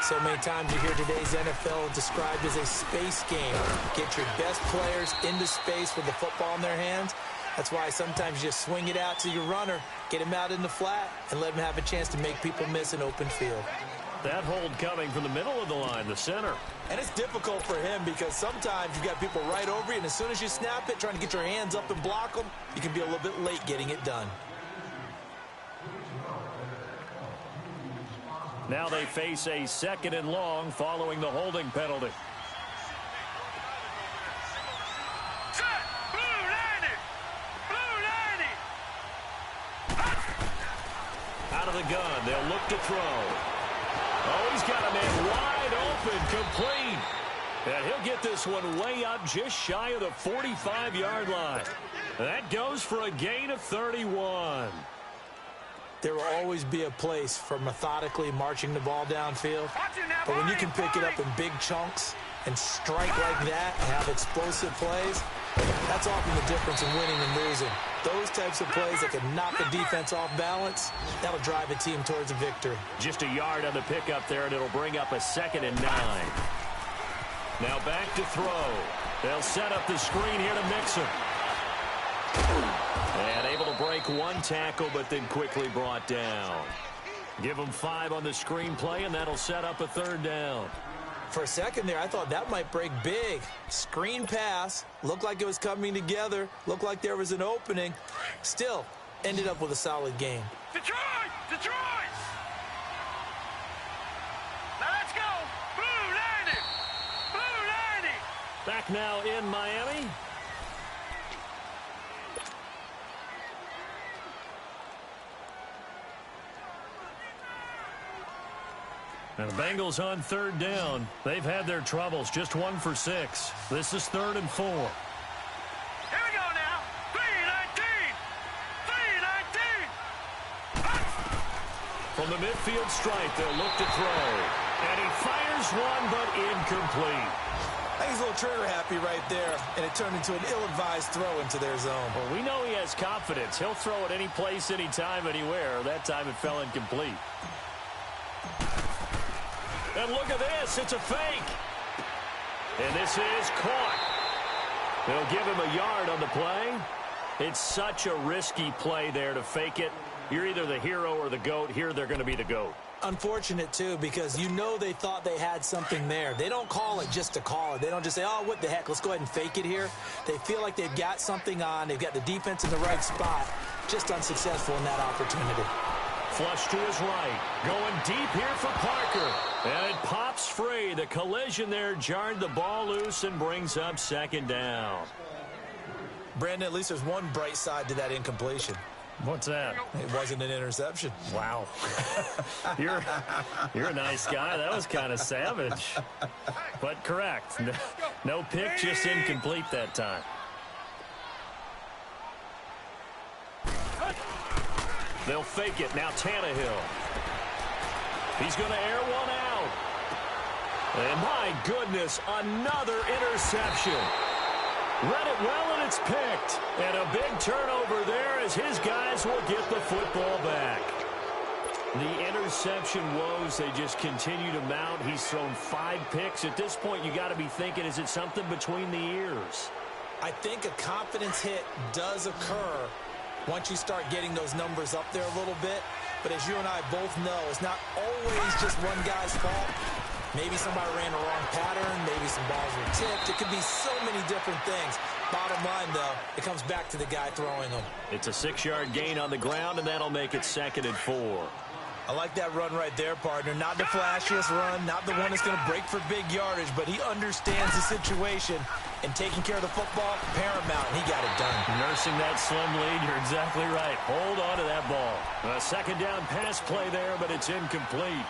So many times you hear today's NFL described as a space game. Get your best players into space with the football in their hands. That's why sometimes you just swing it out to your runner, get him out in the flat, and let him have a chance to make people miss an open field. That hold coming from the middle of the line, the center. And it's difficult for him because sometimes you've got people right over you, and as soon as you snap it, trying to get your hands up and block them, you can be a little bit late getting it done. Now they face a 2nd and long following the holding penalty. Set. Blue 90. Out of the gun, they'll look to throw. Oh, he's got a man wide open, complete. And he'll get this one way up just shy of the 45-yard line. That goes for a gain of 31. There will always be a place for methodically marching the ball downfield. But when you can pick it up in big chunks and strike like that and have explosive plays, that's often the difference in winning and losing. Those types of plays that can knock a defense off balance, that'll drive a team towards a victory. Just a yard on the pickup there, and it'll bring up a 2nd and 9. Now back to throw. They'll set up the screen here to Mixon. And able to break one tackle, but then quickly brought down. Give them 5 on the screen play, and that'll set up a 3rd down. For a second there, I thought that might break big. Screen pass, looked like it was coming together, looked like there was an opening. Still, ended up with a solid game. Detroit! Detroit! Now let's go! Boo, Landy! Boo, Landy! Back now in Miami. And the Bengals on 3rd down. They've had their troubles. Just 1 for 6. This is 3rd and 4. Here we go now. 3-19. 3-19. From the midfield stripe, they'll look to throw. And he fires one, but incomplete. I think he's a little trigger happy right there, and it turned into an ill-advised throw into their zone. Well, we know he has confidence. He'll throw it any place, anytime, anywhere. That time it fell incomplete. And look at this. It's a fake. And this is caught. They'll give him a yard on the play. It's such a risky play there to fake it. You're either the hero or the GOAT. Here they're going to be the GOAT. Unfortunate, too, because you know they thought they had something there. They don't call it just to call it. They don't just say, oh, what the heck, let's go ahead and fake it here. They feel like they've got something on. They've got the defense in the right spot. Just unsuccessful in that opportunity. Flush to his right. Going deep here for Parker. And it pops free. The collision there jarred the ball loose and brings up 2nd down. Brandon, at least there's one bright side to that incompletion. What's that? It wasn't an interception. Wow. You're a nice guy. That was kind of savage. But correct. No pick, just incomplete that time. They'll fake it. Now Tannehill. He's going to air one out. And my goodness, another interception. Read it well, and it's picked. And a big turnover there as his guys will get the football back. The interception woes, they just continue to mount. He's thrown 5 picks. At this point, you got to be thinking, is it something between the ears? I think a confidence hit does occur once you start getting those numbers up there a little bit. But as you and I both know, it's not always just one guy's fault. Maybe somebody ran the wrong pattern. Maybe some balls were tipped. It could be so many different things. Bottom line, though, it comes back to the guy throwing them. It's a 6-yard gain on the ground, and that'll make it 2nd and 4. I like that run right there, partner. Not the flashiest run, not the one that's going to break for big yardage, but he understands the situation, and taking care of the football, paramount, and he got it done. Nursing that slim lead, you're exactly right. Hold on to that ball. A 2nd down pass play there, but it's incomplete.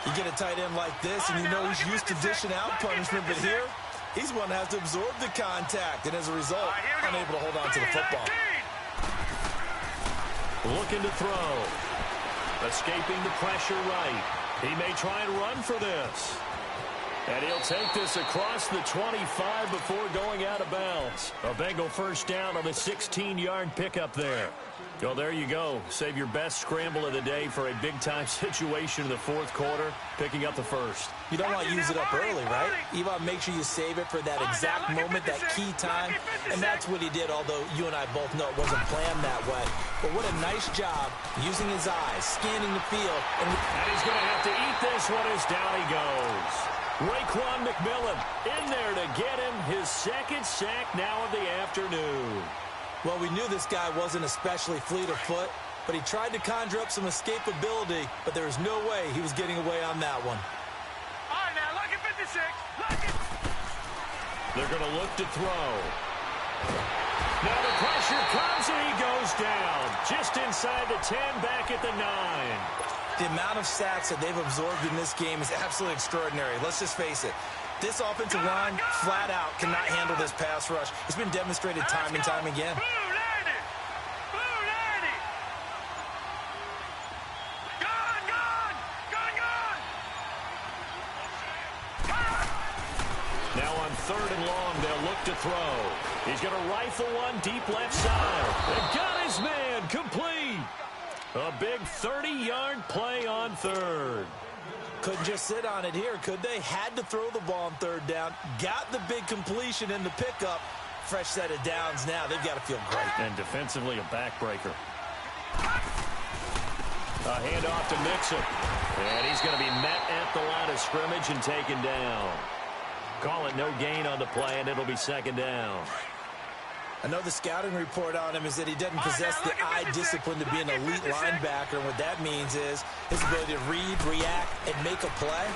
You get a tight end like this, and you know he's used to dishing out punishment, but here, he's one that has to absorb the contact, and as a result, unable to hold on to the football. Looking to throw. Escaping the pressure right. He may try and run for this. And he'll take this across the 25 before going out of bounds. A Bengal 1st down on a 16-yard pickup there. Well, there you go. Save your best scramble of the day for a big-time situation in the 4th quarter, picking up the 1st. You don't want to use it up early, right? You want to make sure you save it for that exact moment, that key time. And that's what he did, although you and I both know it wasn't planned that way. But what a nice job using his eyes, scanning the field. And he's going to have to eat this one as down he goes. Raekwon McMillan in there to get him his 2nd sack now of the afternoon. Well, we knew this guy wasn't especially fleet of foot, but he tried to conjure up some escapability, but there was no way he was getting away on that one. All right, now, look at 56. Look at... They're going to look to throw. Now the pressure comes, and he goes down. Just inside the 10, back at the 9. The amount of sacks that they've absorbed in this game is absolutely extraordinary. Let's just face it. This offensive line, flat out, cannot handle this pass rush. It's been demonstrated time and time again. Now on 3rd and long, they'll look to throw. He's going to rifle one deep left side. They got his man complete. A big 30-yard play on 3rd. Couldn't just sit on it here, could they? Had to throw the ball on 3rd down. Got the big completion in the pickup. Fresh set of downs now. They've got to feel great. And defensively, a backbreaker. A handoff to Mixon. And he's going to be met at the line of scrimmage and taken down. Call it no gain on the play, and it'll be 2nd down. I know the scouting report on him is that he doesn't possess the eye discipline to be an elite linebacker. And what that means is his ability to read, react, and make a play.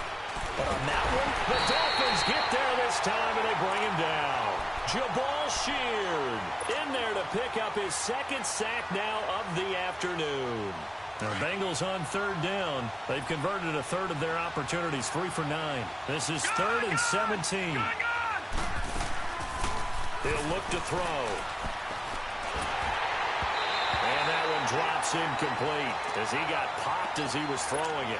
But on that one, the Dolphins get there this time, and they bring him down. Jabal Sheard in there to pick up his 2nd sack now of the afternoon. The Bengals on 3rd down. They've converted a 1/3 of their opportunities, 3 for 9. This is 3rd and 17. He'll look to throw. And that one drops incomplete as he got popped as he was throwing it.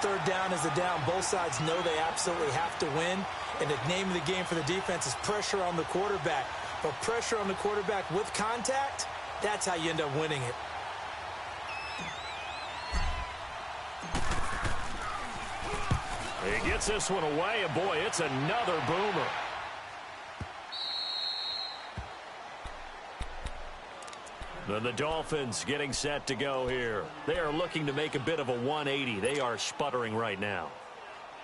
3rd down is a down. Both sides know they absolutely have to win. And the name of the game for the defense is pressure on the quarterback. But pressure on the quarterback with contact, that's how you end up winning it. He gets this one away, and boy, it's another boomer. Then the Dolphins getting set to go here. They are looking to make a bit of a 180. They are sputtering right now.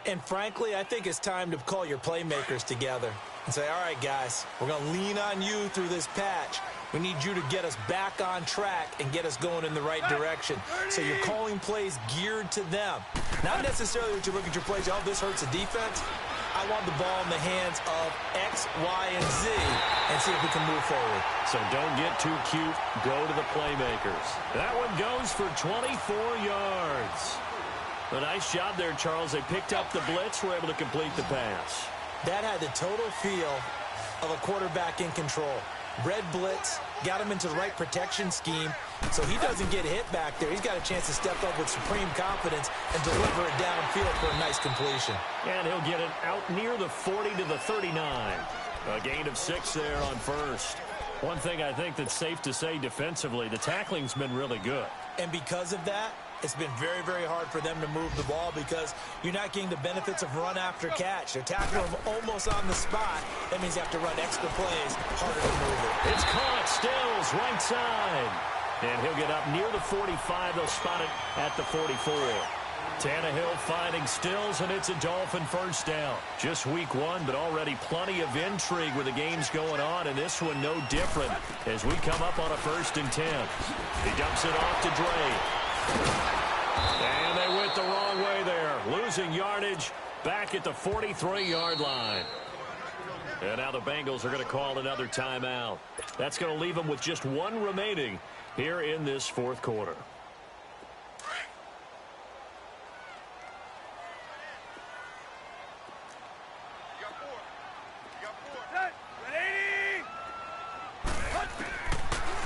And frankly, I think it's time to call your playmakers together and say, all right, guys, we're going to lean on you through this patch. We need you to get us back on track and get us going in the right direction. So you're calling plays geared to them. Not necessarily that you look at your plays, oh, this hurts the defense. I want the ball in the hands of X, Y, and Z and see if we can move forward. So don't get too cute. Go to the playmakers. That one goes for 24 yards. A nice job there, Charles. They picked up the blitz, were able to complete the pass. That had the total feel of a quarterback in control. Red blitz, got him into the right protection scheme, so he doesn't get hit back there. He's got a chance to step up with supreme confidence and deliver it downfield for a nice completion. And he'll get it out near the 40 to the 39. A gain of 6 there on 1st. One thing I think that's safe to say defensively, the tackling's been really good. And because of that, it's been very, very hard for them to move the ball because you're not getting the benefits of run after catch. They're tackling him almost on the spot. That means you have to run extra plays, harder to move it. It's caught, Stills, right side. And he'll get up near the 45. They'll spot it at the 44. Tannehill finding Stills, and it's a Dolphin 1st down. Just week 1, but already plenty of intrigue with the games going on, and this one no different as we come up on a 1st and 10. He dumps it off to Dre. And they went the wrong way there. Losing yardage back at the 43-yard line. And now the Bengals are going to call another timeout. That's going to leave them with just 1 remaining here in this 4th quarter.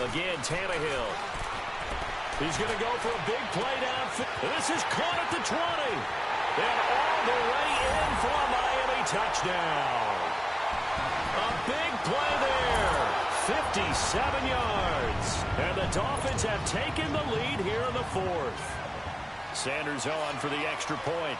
Again, Tannehill. He's going to go for a big play downfield. This is caught at the 20. And all the way in for a Miami touchdown. A big play there. 57 yards. And the Dolphins have taken the lead here in the 4th. Sanders on for the extra point.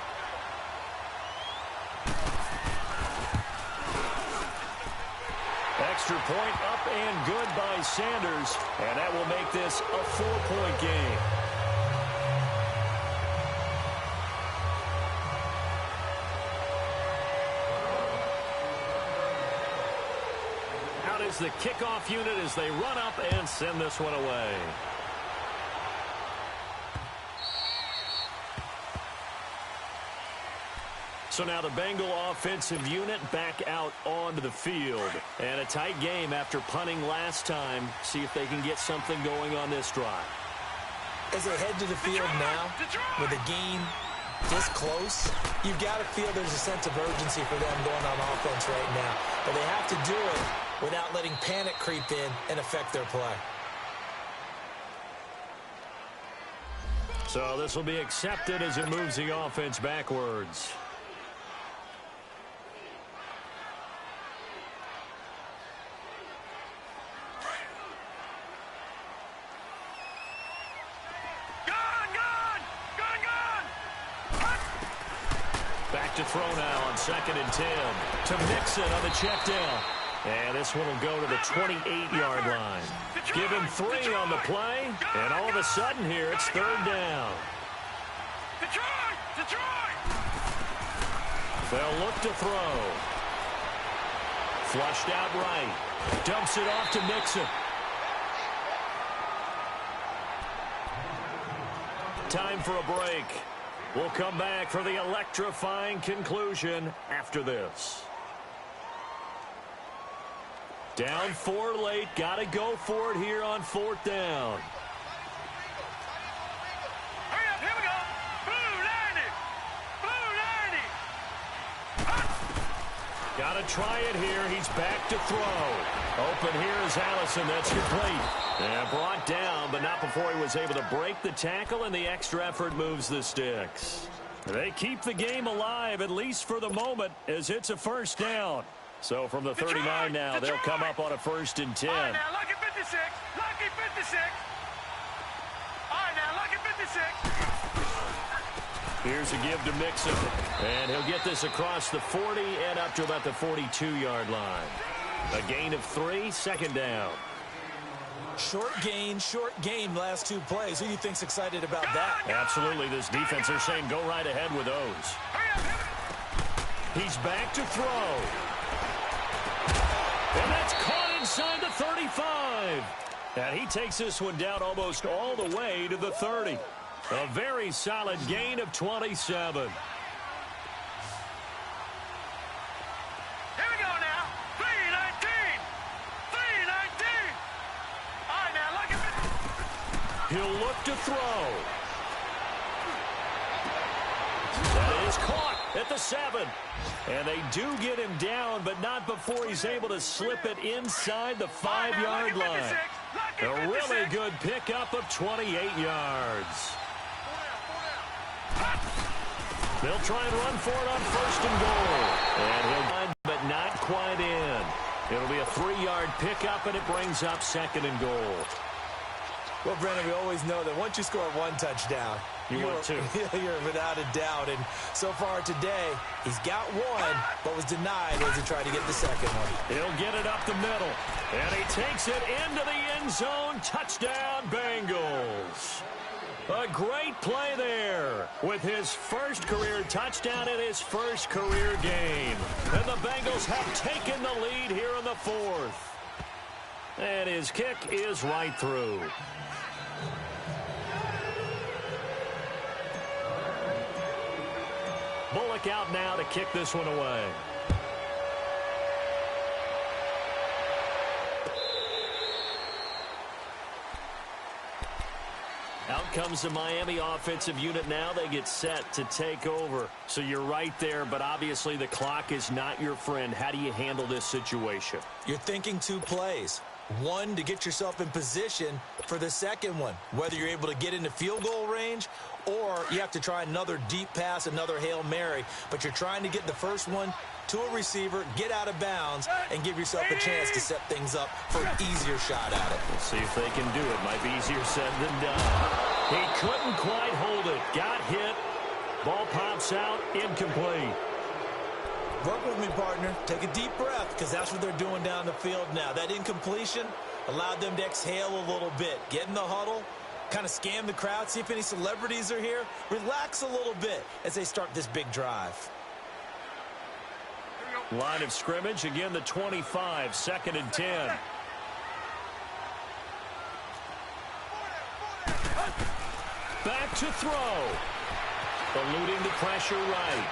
Extra point up and good by Sanders. And that will make this a 4-point game. Out is the kickoff unit as they run up and send this one away. So now the Bengal offensive unit back out onto the field. And a tight game after punting last time. See if they can get something going on this drive. As they head to the field now with a gain This close, you've got to feel there's a sense of urgency for them going on offense right now. But they have to do it without letting panic creep in and affect their play. So this will be accepted as it moves the offense backwards. Back to throw now on 2nd and 10 to Mixon on the check down. And this one will go to the 28-yard line. Give him 3 on the play, and all of a sudden here it's 3rd down. They'll look to throw. Flushed out right. Dumps it off to Mixon. Time for a break. We'll come back for the electrifying conclusion after this. Down 4 late. Got to go for it here on 4th down. Hurry up, here we go. Blue 90. Got to try it here. He's back to throw. Open here is Allison. That's complete. And brought down, but not before he was able to break the tackle, and the extra effort moves the sticks. They keep the game alive, at least for the moment, as it's a 1st down. So from the 39 now, they'll come up on a 1st and 10. All right, now, lucky 56. Lucky 56. All right, now, lucky 56. Here's a give to Mixon. And he'll get this across the 40 and up to about the 42-yard line. A gain of 3, 2nd down. Short gain last 2 plays. Who do you think's excited about that? Absolutely. This defense, they're saying go right ahead with those. He's back to throw. And that's caught inside the 35. And he takes this one down almost all the way to the 30. A very solid gain of 27. Here we go now. 319. 319. All right, now, lucky 50. He'll look to throw. That is caught at the 7. And they do get him down, but not before he's able to slip it inside the 5-yard line. A really good pickup of 28 yards. They'll try and run for it on 1st and goal. And he'll run, but not quite in. It'll be a 3-yard pickup, and it brings up 2nd and goal. Well, Brennan, we always know that once you score 1 touchdown, you're without a doubt. And so far today, he's got 1, but was denied as he tried to get the 2nd one. He'll get it up the middle, and he takes it into the end zone. Touchdown, Bengals. A great play there with his 1st career touchdown and his 1st career game. And the Bengals have taken the lead here in the 4th. And his kick is right through. Bullock out now to kick this one away. Out comes the Miami offensive unit now. They get set to take over. So you're right there, but obviously the clock is not your friend. How do you handle this situation? You're thinking 2 plays. 1 to get yourself in position for the 2nd one, whether you're able to get into field goal range or you have to try another deep pass, another Hail Mary, but you're trying to get the 1st one to a receiver, get out of bounds, and give yourself a chance to set things up for an easier shot at it. We'll see if they can do it. Might be easier said than done. He couldn't quite hold it. Got hit. Ball pops out. Incomplete. Work with me, partner. Take a deep breath, because that's what they're doing down the field now. That incompletion allowed them to exhale a little bit. Get in the huddle, kind of scan the crowd, see if any celebrities are here. Relax a little bit as they start this big drive. Line of scrimmage, again the 25, 2nd and 10. Back to throw. Eluding the pressure right.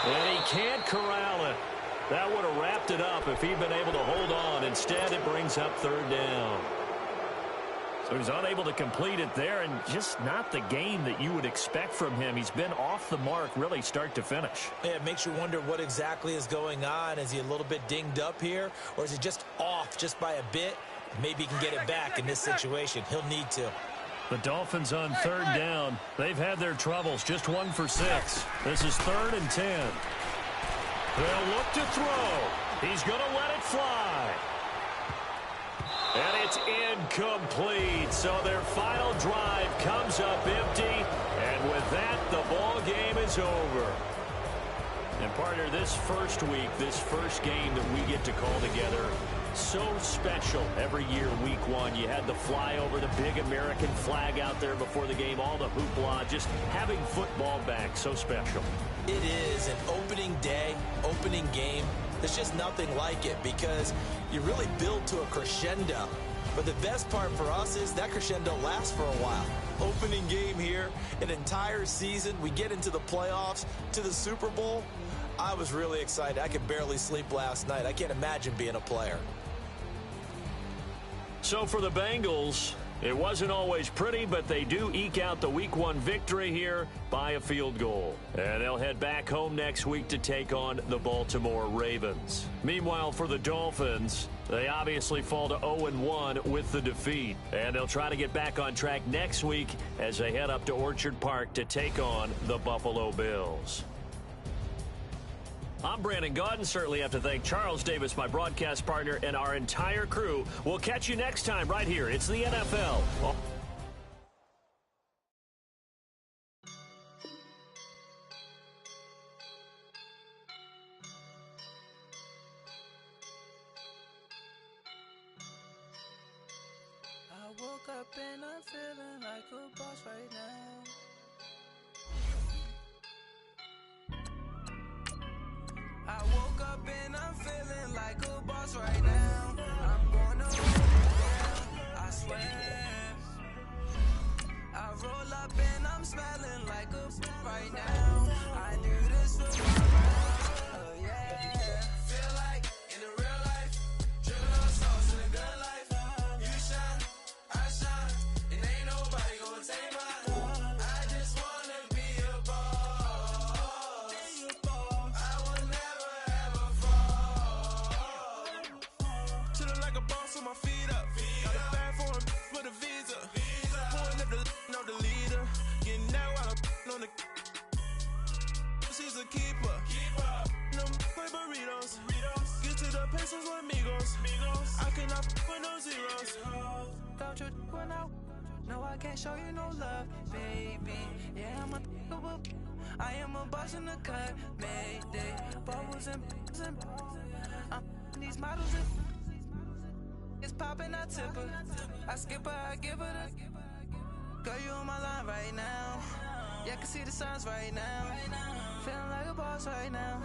And he can't corral it. That would have wrapped it up if he'd been able to hold on. Instead, it brings up 3rd down. So he's unable to complete it there, and just not the game that you would expect from him. He's been off the mark really start to finish. Yeah, it makes you wonder what exactly is going on. Is he a little bit dinged up here, or is he just off just by a bit? Maybe he can get it back in this situation. He'll need to. The Dolphins on third down. They've had their troubles, just 1 for 6. This is 3rd and 10. They'll look to throw. He's going to let it fly. And it's incomplete. So their final drive comes up empty. And with that, the ball game is over. And partner, this first week, this first game that we get to call together, so special every year, week 1. You had the flyover, the big American flag out there before the game, all the hoopla, just having football back, so special. It is an opening day, opening game. There's just nothing like it because you really build to a crescendo. But the best part for us is that crescendo lasts for a while. Opening game here, an entire season. We get into the playoffs, to the Super Bowl. I was really excited. I could barely sleep last night. I can't imagine being a player. So for the Bengals, it wasn't always pretty, but they do eke out the Week 1 victory here by a field goal. And they'll head back home next week to take on the Baltimore Ravens. Meanwhile, for the Dolphins, they obviously fall to 0-1 with the defeat. And they'll try to get back on track next week as they head up to Orchard Park to take on the Buffalo Bills. I'm Brandon Gaudin. Certainly have to thank Charles Davis, my broadcast partner, and our entire crew. We'll catch you next time right here. It's the NFL. I woke up and I'm feeling like a boss right now. I woke up and I'm feeling like a boss right now. I'm gonna hold it down, I swear. I roll up and I'm smelling like a right now. I do this for my round, oh yeah. Feel like in the real life, dripping on sauce in a good life. You shine, I shine, and ain't nobody gonna take mine. I just wanna be a boss. I will never ever fall. Chillin' like a boss with my feet up. Got a bag for the visa. Pulling up the leader. Getting that while I'm on the. She's a keeper. No play burritos. Get to the pesos with amigos. I cannot with no zeros. Don't you run out? No, I can't show you no love, baby. Yeah, I am a boss in the cut. Mayday. Bubbles and I'm these models and it's popping, I tip her. I skip her, I give her the. Girl, you on my line right now. Yeah, I can see the signs right now. Feeling like a boss right now.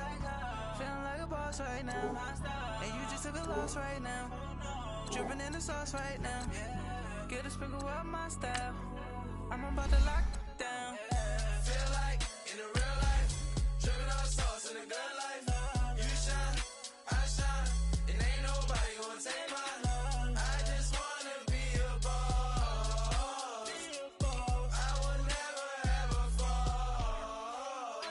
Feeling like a boss right now. And you just took a loss right now. Dripping in the sauce right now. Get a sprinkle up my style. I'm about to lock down. Feel like in the real life, dripping on sauce in a good life. You shine, I shine, and ain't nobody gonna take mine. I just wanna be a boss. I will never ever fall.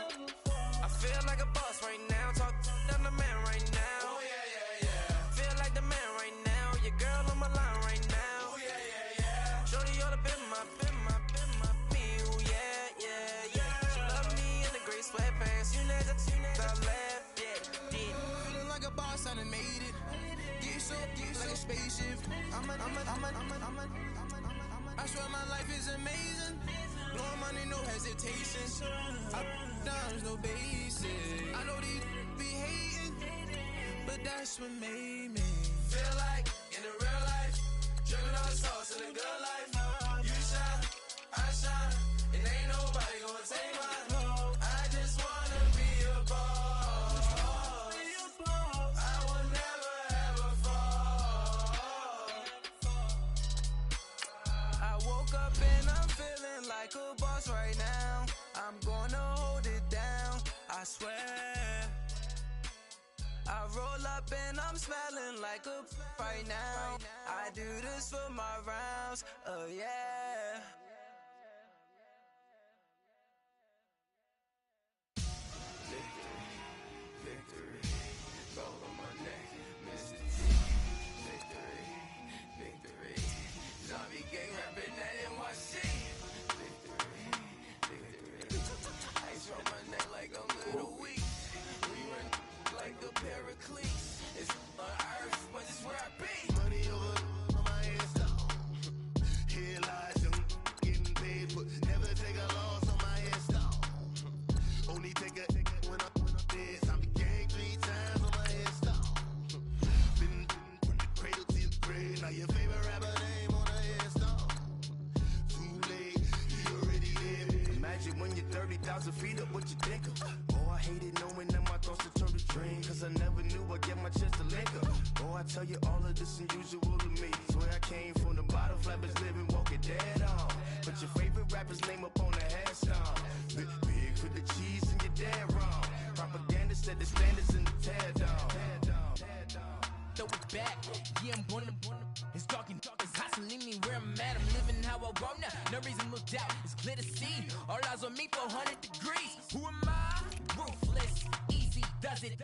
I feel like a boss right now. Talk to the man right now. Oh yeah. Feel like the man right now. Your girl on my line right now. Oh yeah. Shorty oughta been my me. Oh yeah. She love me in the gray sweatpants. You never I left, yeah. Feeling like a boss, I done made it. Get so like a spaceship. I swear my life is amazing. Blowing money, no hesitation. Up, downs, no basic. I know these be hating, but that's what made me. Feel like in the real life, dripping on sauce in a good life. You shine, I shine, and ain't nobody gonna take mine. I just wanna be a boss. I will never ever fall. I woke up and I'm feeling like a boss right now. I'm gonna hold it down, I swear. I roll up and I'm smelling like a right now. I do this for my rounds, oh yeah. Victory, gold on my neck, Mr. T. Victory, zombie gang rapping that NYC. Victory, ice on my neck like a little weak. We run like a Pericles. It's on earth, but it's where I be. Money over on my headstone. Here lies young, getting paid, but never take a loss on my headstone. Only take a when I'm dead. Zombie gang 3 times on my headstone. Been from the cradle to the grave. Now your favorite rapper name on a headstone. Too late, he already lived. Imagine when you're 30,000 feet up, what you think of? Oh, I hated knowing that my thoughts would turn to dream. Cause I never knew I'd get my chance to link up. Oh, I tell you all of this unusual to me. Swear I came from the bottom, flappers living, walking dead on. But your favorite rapper's name up on the headstone. Big for the cheese and you're dead wrong. Propaganda set the standards in the tear down. Throw it back, yeah, I'm born to. It's dark, it's hot, so leave me where I'm at. I'm living how I want now, no reason to doubt. It's clear to see, all eyes on me, 400 degrees. Who am I? Ruthless, easy, does it.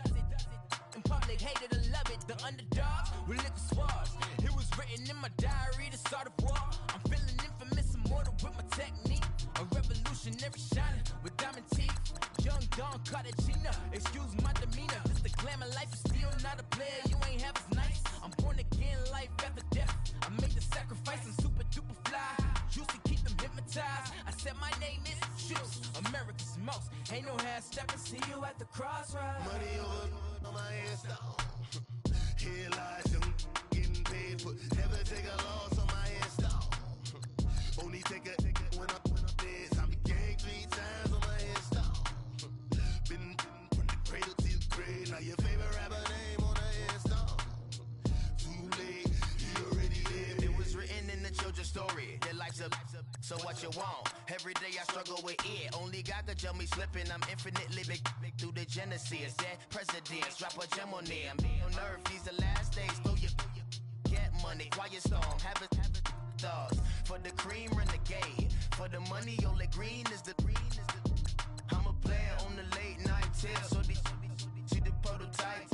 In public, hate it or love it. The underdogs with liquor swabs. It was written in my diary to start a war. I'm feeling infamous, immortal with my technique. A revolutionary shining with diamond teeth. Young Don Cartagena, excuse my demeanor. This the glamour life is still not a player. You ain't half as nice. I'm born again, life after death. I made the sacrifice and super duper fly. Used to keep them hypnotized. I said my name is Juice, America's most. Ain't no half stepping. See you at the crossroads. Money over on my headstone. Here lies young, getting paid, but never take a loss on my headstone. Only take a when I'm dead. Zombie gang 3 times on my headstone. Been from the cradle to the grave. Now your favorite rapper name on a headstone. Too late, he already lived. It was written in the children's story. Their life's a so what you want. Every day I struggle with it. Only God could tell me slipping. I'm infinitely big through the genesis. That presidents drop a gem on them. On earth, these the last days. Throw your get money, quiet storm. Have it thoughts for the cream renegade. For the money, only green is the. I'm a player on the late night till. So these see the prototype.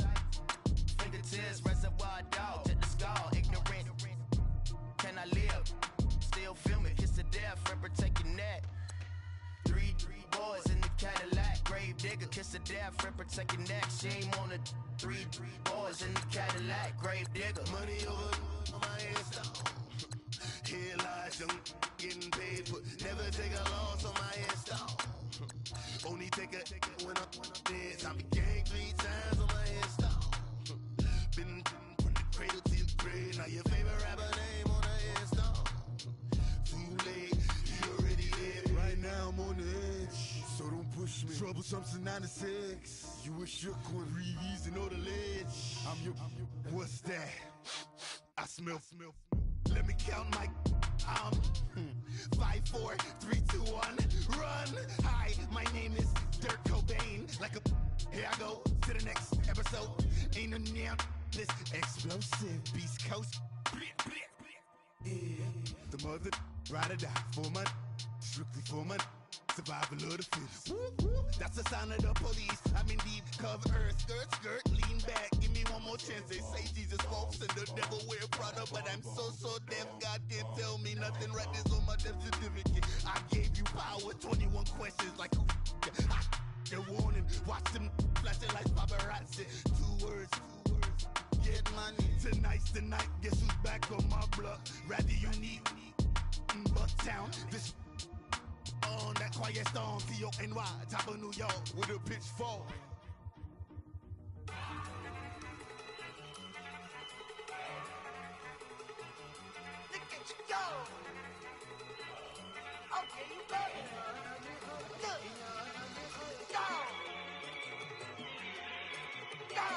Fingertips, reservoir dog. Check the skull, ignorant. Can I live? Still film it, kiss to death, and protect your neck. 3 boys in the Cadillac, grave digger, kiss to death, and protect your neck. Shame on the 3 boys in the Cadillac, grave digger. Money over on my headstone. Here lies young, getting paid, but never take a loss on my headstone. Only take a when I'm dead. Zombie gang 3 times on my headstone. Been from the cradle to the grave. Now your favorite rapper name on a headstone. Too late, he already lived. Right now I'm on the edge, so don't push me. Troublesome to 96. You a shook one, breathe easy, know the ledge. I'm your, what's that? I smell. Let me count my. 5, 4, 3, 2, 1, run. Hi, my name is Dirk Cobain. Like a, here I go to the next episode. Ain't no damn this explosive Beast Coast. Yeah, the mother ride or die for my, strictly for my. Survival of the fittest. That's the sign of the police. I'm indeed cover earth, skirt, lean back. Give me one more chance. They say Jesus walks and the devil wear Prada, but I'm so deaf. God can't tell me nothing. Right this on my death certificate. I gave you power. 21 questions like who? They're warning. Watch them flashing like paparazzi. 2 words. Get money. Tonight's the night. Guess who's back on my block? Rather unique. Bucktown. This. On that quiet storm, T-O-N-Y, top of New York, with a pitchfork. Look at you go! Okay, you got it. Look! Go! Go!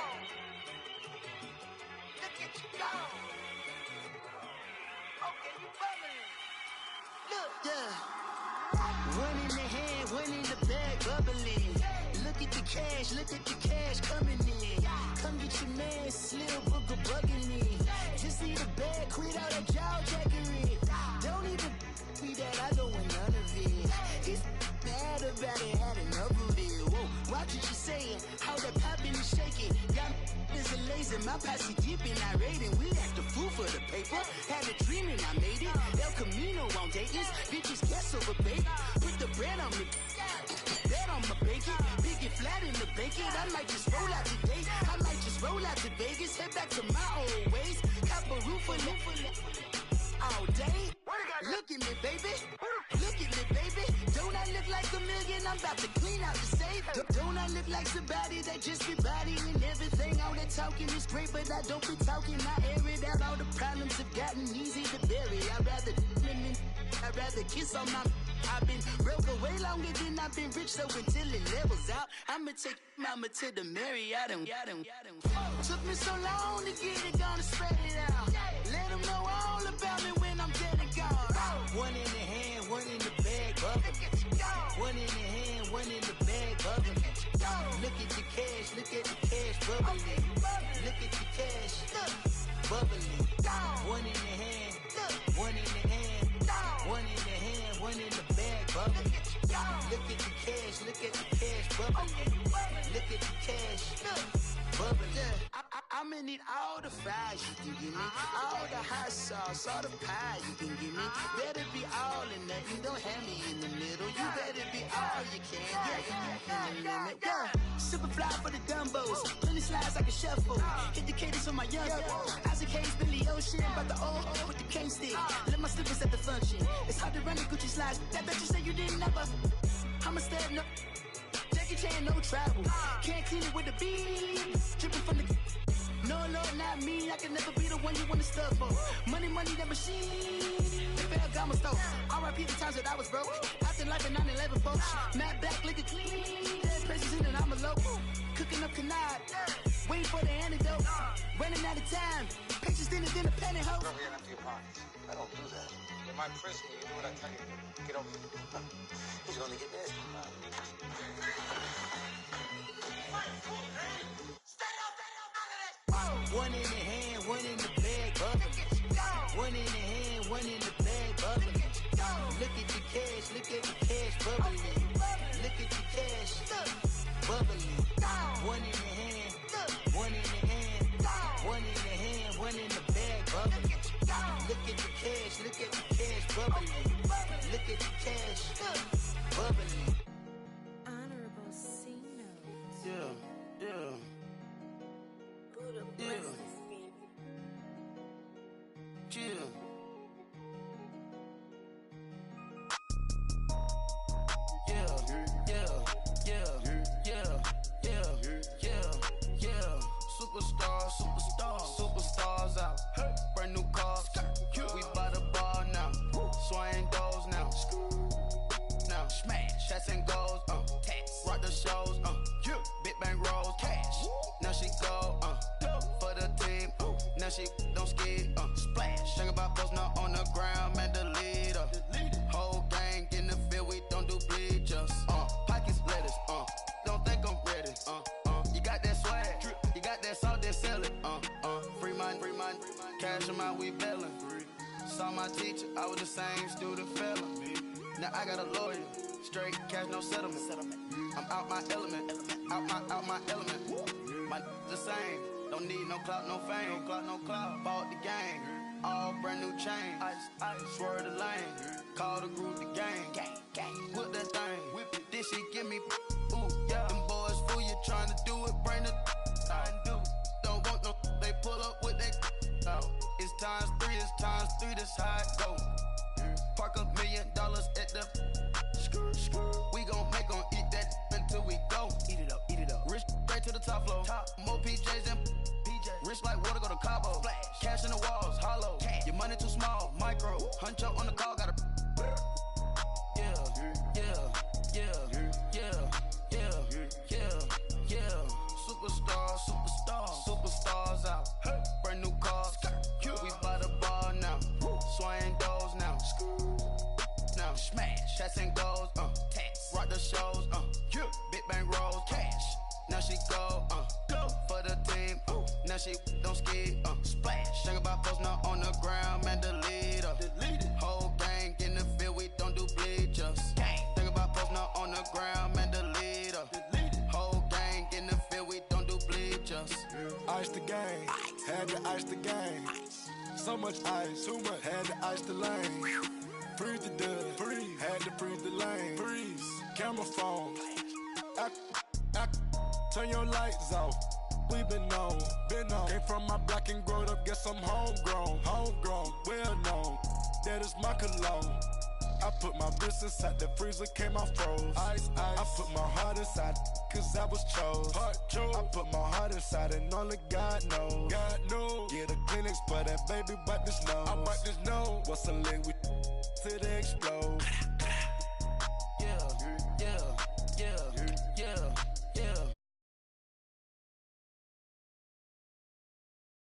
Look at you go! Okay, you bumming. Look! Yeah. One in the hand, one in the bag, bubbling. Look at the cash coming in. Come get your man, Slim Booker bugging me. Just need a bag, quit all that jaw jackery. Don't even be that, I don't want none of it. It's bad about it, had enough of it. Whoa, watch what you saying, how that poppin' and shaking. Y'all is a lazy, my posse dipping, I raiding. We act a fool for the paper. Had a dream and I made it. El Camino on Dayton's, bitches guess over bait. Put the bread on me. Bet on my bacon, big and flat in the bacon. I might just roll out today. I might just roll out to Vegas, head back to my old ways. Cop a roof for all day. Look at me, baby. Look at me, baby. Don't I look like a million? I'm about to clean out the safe. Don't I look like somebody that just be bodying everything? All that talking is great, but I don't be talking. I air it out. All the problems have gotten easy to bury. I'd rather kiss on my. I've been broke way longer than I've been rich, so until it levels out, I'ma take mama to the Marriott and took me so long to get it, gonna spread it out. Let them know all about me when I'm dead and gone. One in the hand, one in the bag, bubble. One in the hand, one in the bag, bubble. Look at the cash, bubbling. Look at the cash, bubbling. One in the hand, one in the hand, one in the hand, one in the bag, bubbling. Look at the cash, bubbling. Look at the cash, bubbling. I'ma need all the fries you can give me, all the hot sauce, all the pie you can give me. Better be all in nothing, don't have me in the middle. You better be all you can, yeah. Super fly for the dumbos, plenty slides like a shuffle. Hit the cadence on my young Isaac Hayes, Billy Ocean, about the old with the cane stick. Let my slippers at the function. It's hard to run the Gucci slides. That bet you say you didn't never. I'ma step no. Jackie Chan, no travel. Can't clean it with the beat. Dripping from the. No, not me. I can never be the one you wanna stuff for. Money, that machine. The Ferragamo store. R.I.P. the times that I was broke. Acting like a 9/11 folks. Matt back, looking clean. Dead president and I'm a local. Cooking up canard. Waiting for the antidote. Running out of time. Pictures thinner than a penny hoe. Don't get empty your pockets. I don't do that. In my prison, you do what I tell you. Get over it. He's gonna get nasty. One in the hand, one in the bag, bubbling. One in the hand, one in the bag, bubbling. Look at the cash, bubbling. Look at the cash, bubbling. One in the hand, one in the hand, one in the hand, one in the bag, bubbling. Look at the cash, bubbling. Look at the cash, bubbling. Honorable C notes. Yeah. Chill. Superstars out. Brand new cars. We by the bar now. Swaying doors now. Smash. Shots and goals. Rock the shows. Big bang rolls. Cash. Now she go. For the team. Now she don't skid. Splash. Think about post now on the ground. Man, the leader. Whole gang in the field. We don't do bleachers. Pockets lettuce. Don't think I'm ready. You got that swag. You got that salt, then sell it. Free mind. Cash amount, we bailin'. Saw my teacher, I was the same student fella. Now I got a lawyer. Straight cash, no settlement. I'm out my element. Out my element. My the same. Don't need no clout, no fame. No clout. Bought the game. All brand new chain. Ice. Swerve the lane. Call the group the gang. Whip that thing. Whip it. This shit give me. Ooh, yeah. Them boys fool you trying to do it. Bring the. Don't want no. They pull up with that. It's times 3. That's how it go. Park $1 million at the. We gon' make 'em eat that until we go. Eat it up. Rich straight to the top floor. More PJs and rich like water, go to Cabo. Splash. Cash in the walls, hollow. Your money too small, micro. Hunch up on the call, gotta. Yeah. Superstars out. Brand new cars. We by the bar now. Swaying doors now. Smash. Shots and goals. Rock out the shows, big bank rolls, cash. Now she go for the team, now she don't ski, splash. Think about posting up on the ground, man, delete her. Whole gang in the field, we don't do bleachers. Think about posting up on the ground, man, delete her. Whole gang in the field, we don't do bleachers. Ice the game, had to ice the game. So much ice, too much, had to ice the lane. Freeze the dud, freeze, had to freeze the lane. Freeze, camera phone. Turn your lights off. We been on. Came from my block and growed up, guess I'm homegrown, well known. That is my cologne. I put my wrist inside the freezer, came out froze. Ice. I put my heart inside, cause I was chose. I put my heart inside and only God knows. Yeah, the clinics, but that baby wipe this nose. I wipe this nose. What's a leg with till they explode?